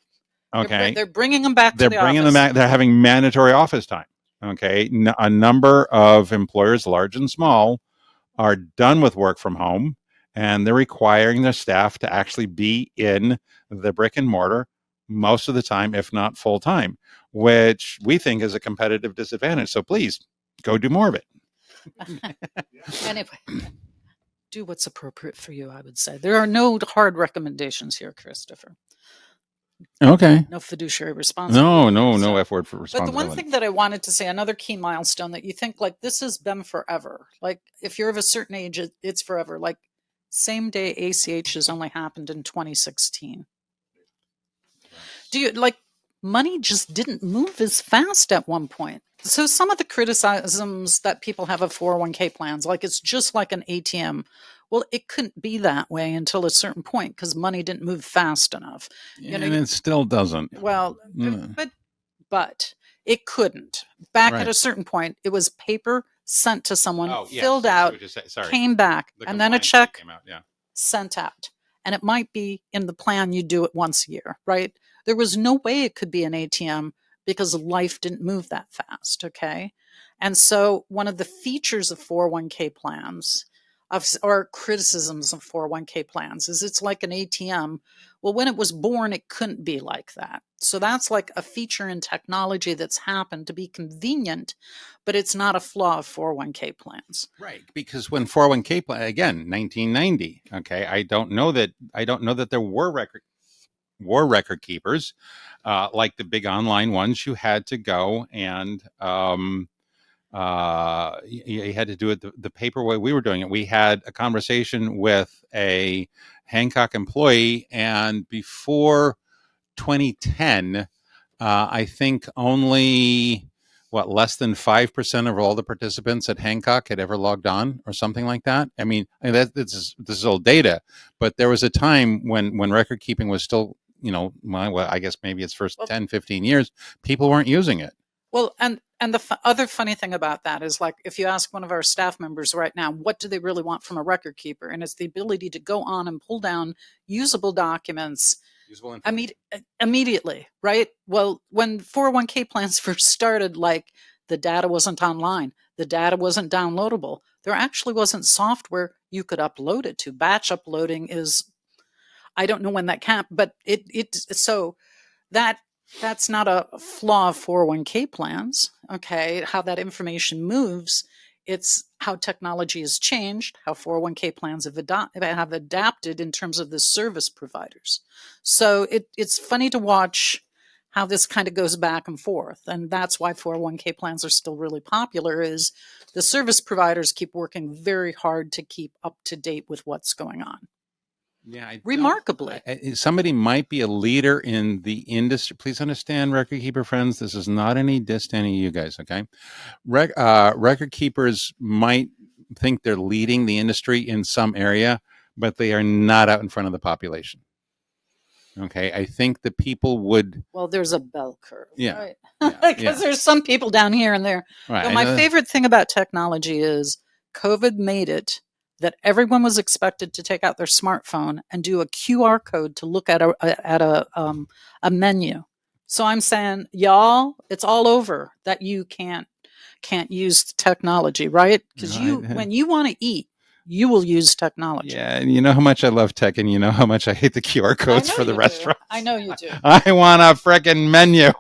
Speaker 1: They're
Speaker 2: Okay,
Speaker 1: bringing them back to
Speaker 2: they're
Speaker 1: the
Speaker 2: bringing them
Speaker 1: office.
Speaker 2: back. They're having mandatory office time. Okay, a number of employers, large and small, are done with work from home, and they're requiring their staff to actually be in the brick and mortar most of the time, if not full time, which we think is a competitive disadvantage. So please go do more of it.
Speaker 1: Anyway, do what's appropriate for you, I would say. There are no hard recommendations here, Christopher.
Speaker 2: Okay.
Speaker 1: No fiduciary responsibility.
Speaker 2: No F word for
Speaker 1: But the one
Speaker 2: responsibility.
Speaker 1: thing that I wanted to say, another key milestone that you think, like, this has been forever. Like, if you're of a certain age, it's forever. Like, same day ACH has only happened in 2016. Do you like, money just didn't move as fast at one point? So some of the criticisms that people have of 401k plans, like it's just like an ATM. Well, it couldn't be that way until a certain point because money didn't move fast enough.
Speaker 2: And it still doesn't.
Speaker 1: Well,
Speaker 2: Mm.
Speaker 1: but it couldn't. Back at
Speaker 2: Right.
Speaker 1: a certain point, it was paper sent to someone,
Speaker 2: Oh, yes,
Speaker 1: filled
Speaker 2: I see
Speaker 1: out,
Speaker 2: what you're saying. Sorry.
Speaker 1: came back,
Speaker 2: The
Speaker 1: and then a
Speaker 2: compliance
Speaker 1: check
Speaker 2: came out. Yeah.
Speaker 1: sent out. And it might be in the plan you do it once a year, right? There was no way it could be an ATM because life didn't move that fast, okay? And so one of the features of 401k plans or criticisms of 401k plans is it's like an ATM. Well, when it was born, it couldn't be like that. So that's like a feature in technology that's happened to be convenient, but it's not a flaw of 401k plans.
Speaker 2: Right, because when 401k plan, again, 1990. Okay, I don't know that there were record keepers like the big online ones. You had to go and you had to do it the paper way we were doing it. We had a conversation with a Hancock employee, and before 2010, I think only less than 5% of all the participants at Hancock had ever logged on, or something like that. I mean, this is old data, but there was a time when record keeping was still, I guess maybe its first 10, 15 years, people weren't using it.
Speaker 1: Well, and the other funny thing about that is, like, if you ask one of our staff members right now, what do they really want from a record keeper? And it's the ability to go on and pull down usable documents immediately, right? Well, when 401k plans first started, like, the data wasn't online, the data wasn't downloadable. There actually wasn't software you could upload it to. Batch uploading is, I don't know when that but so that that's not a flaw of 401k plans. Okay, how that information moves, it's how technology has changed, how 401k plans have adapted in terms of the service providers. So it's funny to watch how this kind of goes back and forth, and that's why 401k plans are still really popular. Is the service providers keep working very hard to keep up to date with what's going on.
Speaker 2: Yeah,
Speaker 1: Remarkably.
Speaker 2: somebody might be a leader in the industry. Please understand, record keeper friends, this is not any diss to any of you guys, okay? Record keepers might think they're leading the industry in some area, but they are not out in front of the population. Okay, I think the people would.
Speaker 1: Well, there's a bell curve,
Speaker 2: Yeah,
Speaker 1: right?
Speaker 2: yeah,
Speaker 1: Because
Speaker 2: yeah.
Speaker 1: there's some people down here and there.
Speaker 2: Right.
Speaker 1: My favorite thing about technology is COVID made it that everyone was expected to take out their smartphone and do a QR code to look at a menu. So I'm saying, y'all, it's all over that you can't use technology, right? Because when you want to eat, you will use technology.
Speaker 2: Yeah, and you know how much I love tech, and you know how much I hate the QR codes for the restaurants.
Speaker 1: I know you do.
Speaker 2: I want a freaking menu.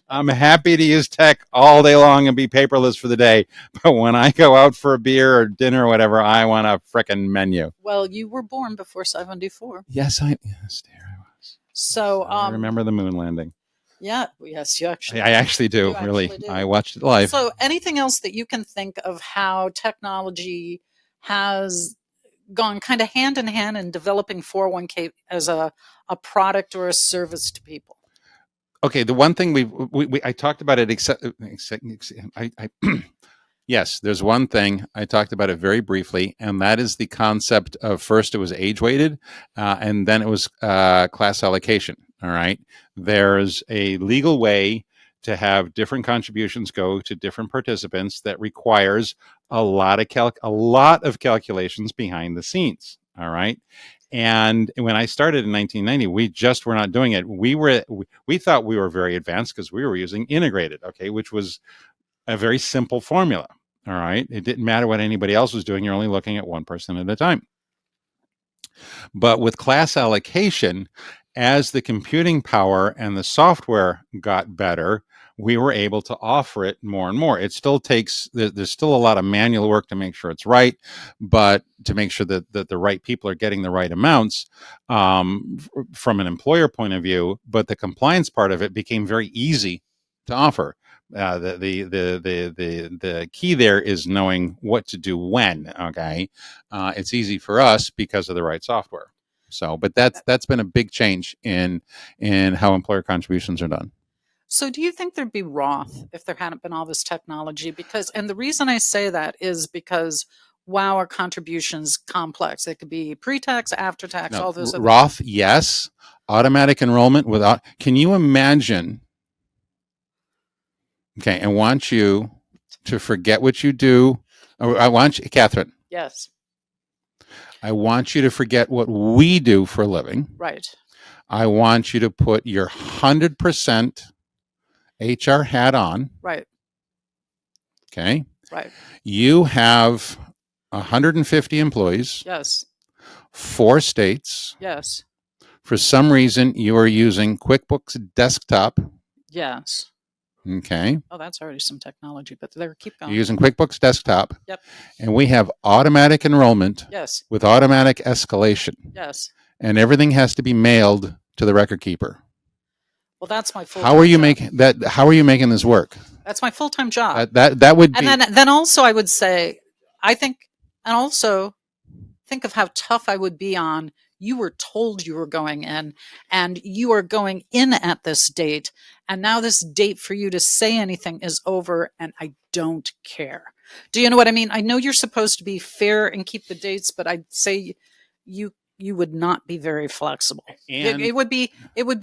Speaker 2: I'm happy to use tech all day long and be paperless for the day, but when I go out for a beer or dinner or whatever, I want a freaking menu.
Speaker 1: Well, you were born before 74.
Speaker 2: Yes, there I was.
Speaker 1: So
Speaker 2: I remember the moon landing.
Speaker 1: Yeah, yes, you actually.
Speaker 2: I actually do. Really, I watched it live.
Speaker 1: So, anything else that you can think of how technology has gone kind of hand in hand in developing 401k as a product or a service to people?
Speaker 2: Okay, the one thing I talked about it. Yes, there's one thing I talked about it very briefly, and that is the concept of first it was age weighted, and then it was class allocation. All right, there's a legal way to have different contributions go to different participants that requires a lot of calculations behind the scenes. All right. And when I started in 1990, we just were not doing it. We thought we were very advanced because we were using integrated, okay, which was a very simple formula. All right. It didn't matter what anybody else was doing. You're only looking at one person at a time. But with class allocation, as the computing power and the software got better, we were able to offer it more and more. It still takes, there's still a lot of manual work to make sure it's right, but to make sure that the right people are getting the right amounts from an employer point of view. But the compliance part of it became very easy to offer. The key there is knowing what to do when. Okay, it's easy for us because of the right software. So, but that's been a big change in how employer contributions are done.
Speaker 1: So, do you think there'd be Roth if there hadn't been all this technology? And the reason I say that is because wow, our contributions complex. It could be pre-tax, after-tax, all those.
Speaker 2: Roth, yes. Automatic enrollment without. Can you imagine? Okay, I want you to forget what you do. I want you, Katherine.
Speaker 1: Yes.
Speaker 2: I want you to forget what we do for a living.
Speaker 1: Right.
Speaker 2: I want you to put your 100% HR hat on.
Speaker 1: Right.
Speaker 2: Okay.
Speaker 1: Right.
Speaker 2: You have 150 employees.
Speaker 1: Yes.
Speaker 2: 4 states.
Speaker 1: Yes.
Speaker 2: For some reason, you are using QuickBooks Desktop.
Speaker 1: Yes.
Speaker 2: Okay.
Speaker 1: Oh, that's already some technology, but there, keep going.
Speaker 2: You're using QuickBooks Desktop.
Speaker 1: Yep.
Speaker 2: And we have automatic enrollment.
Speaker 1: Yes.
Speaker 2: With automatic escalation.
Speaker 1: Yes.
Speaker 2: And everything has to be mailed to the record keeper.
Speaker 1: Well, that's my full.
Speaker 2: How are you making that? How are you making this work?
Speaker 1: That's my full-time job.
Speaker 2: That would be.
Speaker 1: And then also I would say, I think, and also think of how tough I would be on. You were told you were going in, and you are going in at this date, and now this date for you to say anything is over, and I don't care. Do you know what I mean? I know you're supposed to be fair and keep the dates, but I'd say you would not be very flexible.
Speaker 2: And
Speaker 1: it would be,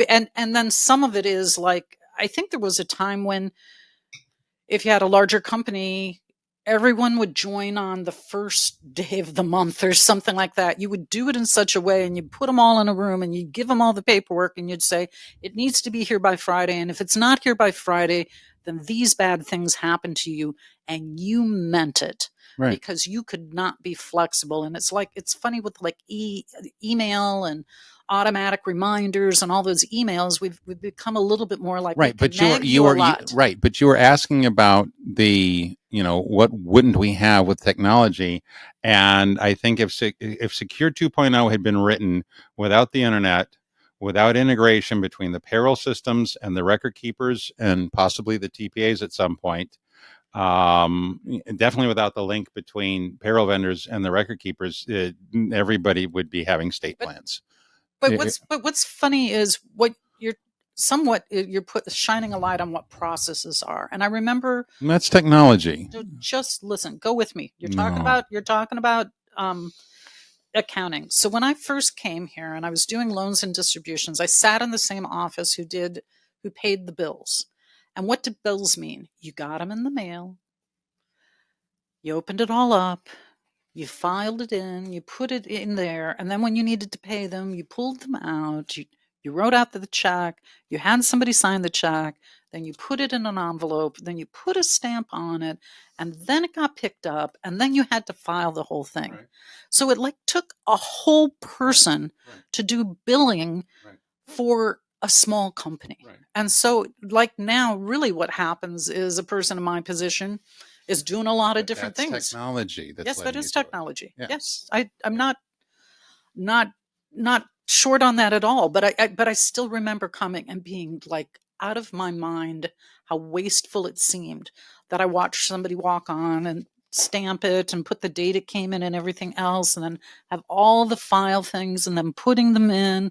Speaker 1: and then some of it is like, I think there was a time when if you had a larger company, everyone would join on the first day of the month or something like that. You would do it in such a way, and you'd put them all in a room and you'd give them all the paperwork, and you'd say, it needs to be here by Friday. And if it's not here by Friday, then these bad things happen to you. And you meant it.
Speaker 2: Right.
Speaker 1: because you could not be flexible. And it's funny with like email and automatic reminders and all those emails, we've become a little bit more like, we
Speaker 2: Right,
Speaker 1: can
Speaker 2: but you
Speaker 1: nag
Speaker 2: you
Speaker 1: a
Speaker 2: are
Speaker 1: lot.
Speaker 2: right, but you were asking about the, what wouldn't we have with technology? And I think if Secure 2.0 had been written without the internet, without integration between the payroll systems and the record keepers and possibly the TPAs at some point, definitely without the link between payroll vendors and the record keepers, everybody would be having state plans.
Speaker 1: But what's funny is what you're shining a light on what processes are. And I remember,
Speaker 2: That's technology.
Speaker 1: just listen, go with me. You're
Speaker 2: No.
Speaker 1: talking about accounting. So when I first came here and I was doing loans and distributions, I sat in the same office who paid the bills. And what did bills mean? You got them in the mail. You opened it all up. You filed it in, you put it in there, and then when you needed to pay them, you pulled them out, you wrote out the check, you had somebody sign the check, then you put it in an envelope, then you put a stamp on it, and then it got picked up, and then you had to file the whole thing.
Speaker 2: Right.
Speaker 1: So it like took a whole person to do billing for a small company.
Speaker 2: Right.
Speaker 1: And so like now, really what happens is a person in my position is doing a lot of different
Speaker 2: That's
Speaker 1: things.
Speaker 2: technology.
Speaker 1: Yes, that is technology.
Speaker 2: Yeah.
Speaker 1: Yes, I'm not short on that at all. But I still remember coming and being like out of my mind how wasteful it seemed that I watched somebody walk on and stamp it and put the date it came in and everything else, and then have all the file things and then putting them in,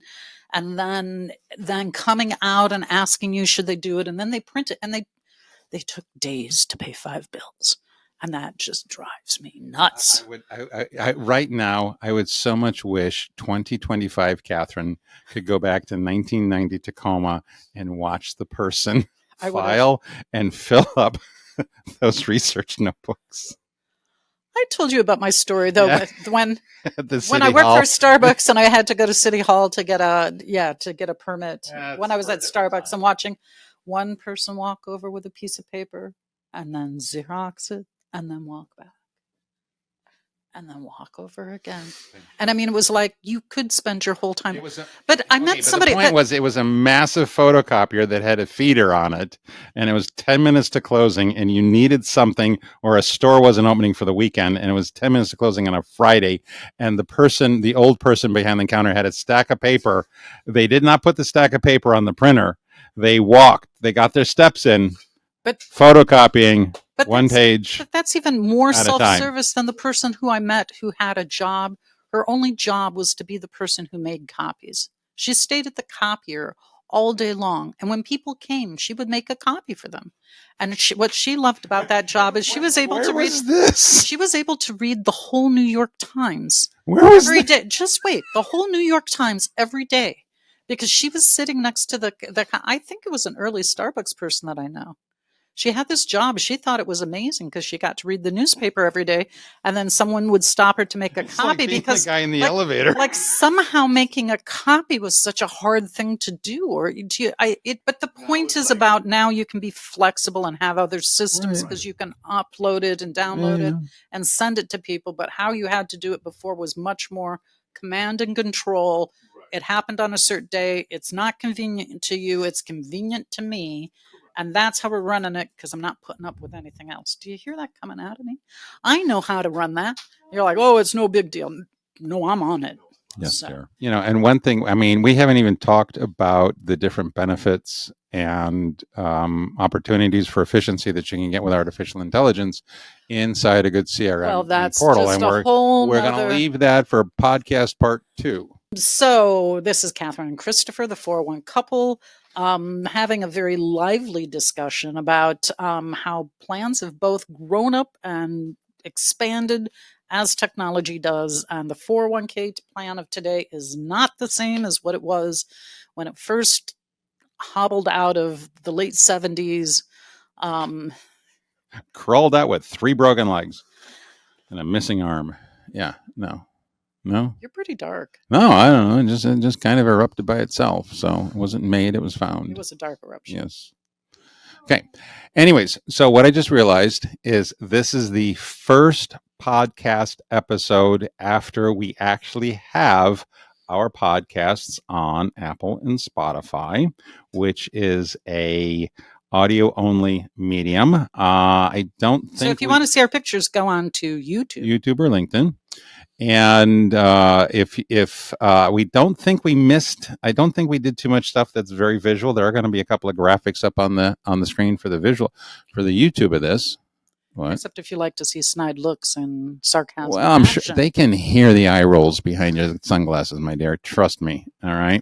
Speaker 1: and then coming out and asking you should they do it, and then they print it, and they took days to pay 5 bills. And that just drives me nuts.
Speaker 2: Right now, I would so much wish 2025 Katherine could go back to 1990 Tacoma and watch the person file and fill up those research notebooks.
Speaker 1: I told you about my story though,
Speaker 2: Yeah.
Speaker 1: when
Speaker 2: When
Speaker 1: I worked for Starbucks and I had to go to City Hall to get a permit. When I was at Starbucks, I'm watching one person walk over with a piece of paper and then Xerox it and then walk back and then walk over again. And I mean, it was like you could spend your whole time. But I met somebody.
Speaker 2: The point was, it was a massive photocopier that had a feeder on it, and it was 10 minutes to closing, and you needed something, or a store wasn't opening for the weekend, and it was 10 minutes to closing on a Friday. And the old person behind the counter had a stack of paper. They did not put the stack of paper on the printer. They walked. They got their steps in. But photocopying one page.
Speaker 1: But that's even more self-service than the person who I met who had a job. Her only job was to be the person who made copies. She stayed at the copier all day long. And when people came, she would make a copy for them. And what she loved about that job is she was able to read this. She was able to read the whole New York Times every day. Just wait, the whole New York Times every day. Because she was sitting next to the I think it was an early Starbucks person that I know. She had this job. She thought it was amazing because she got to read the newspaper every day, and then someone would stop her to make a copy because
Speaker 2: the guy in the elevator,
Speaker 1: like somehow making a copy was such a hard thing to do. But the point is about now you can be flexible and have other systems because you can upload it and download it and send it to people. But how you had to do it before was much more command and control. It happened on a certain day. It's not convenient to you. It's convenient to me. And that's how we're running it because I'm not putting up with anything else. Do you hear that coming out of me? I know how to run that. You're like, oh, it's no big deal. No, I'm on it.
Speaker 2: Yes, sir. And one thing, I mean, we haven't even talked about the different benefits and opportunities for efficiency that you can get with artificial intelligence inside a good CRM portal. And we're going to leave that for podcast part 2.
Speaker 1: So this is Katherine and Christopher, the 401 couple, having a very lively discussion about how plans have both grown up and expanded as technology does. And the 401k plan of today is not the same as what it was when it first hobbled out of the late 70s.
Speaker 2: Crawled out with 3 broken legs and a missing arm. Yeah, no.
Speaker 1: You're pretty dark.
Speaker 2: No, I don't know. It just kind of erupted by itself. So it wasn't made, it was found.
Speaker 1: It was a dark eruption.
Speaker 2: Yes. Okay. Anyways, so what I just realized is this is the first podcast episode after we actually have our podcasts on Apple and Spotify, which is a audio only medium. I don't think
Speaker 1: So if you want to see our pictures, go on to
Speaker 2: YouTube or LinkedIn. And if we don't think we missed, I don't think we did too much stuff that's very visual. There are going to be a couple of graphics up on the screen for the visual for the YouTube of this. What?
Speaker 1: Except if you like to see snide looks and sarcasm.
Speaker 2: Well, I'm sure they can hear the eye rolls behind your sunglasses, my dear. Trust me. All right.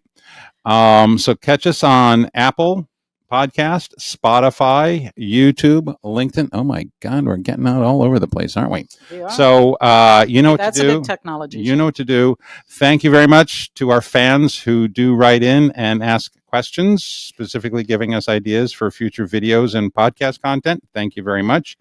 Speaker 2: So catch us on Apple Podcast, Spotify, YouTube, LinkedIn. Oh my God, we're getting out all over the place, aren't we?
Speaker 1: We are.
Speaker 2: So you know what
Speaker 1: That's
Speaker 2: to do.
Speaker 1: a big technology.
Speaker 2: You know what to do. Thank you very much to our fans who do write in and ask questions, specifically giving us ideas for future videos and podcast content. Thank you very much.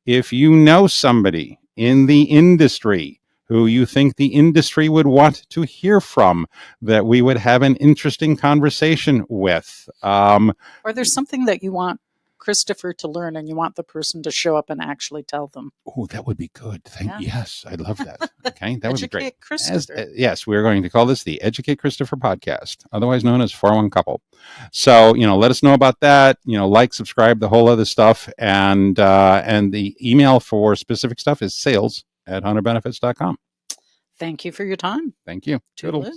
Speaker 2: If you know somebody in the industry who you think the industry would want to hear from, that we would have an interesting conversation with.
Speaker 1: Or there's something that you want Christopher to learn and you want the person to show up and actually tell them.
Speaker 2: Oh, that would be good. Yes, I'd love that. Okay, that would be great.
Speaker 1: Educate Christopher.
Speaker 2: Yes, we're going to call this the Educate Christopher podcast, otherwise known as 401 Couple. So, let us know about that. Like, subscribe, the whole other stuff. And the email for specific stuff is sales@hunterbenefits.com.
Speaker 1: Thank you for your time.
Speaker 2: Thank you.
Speaker 1: Toodaloo.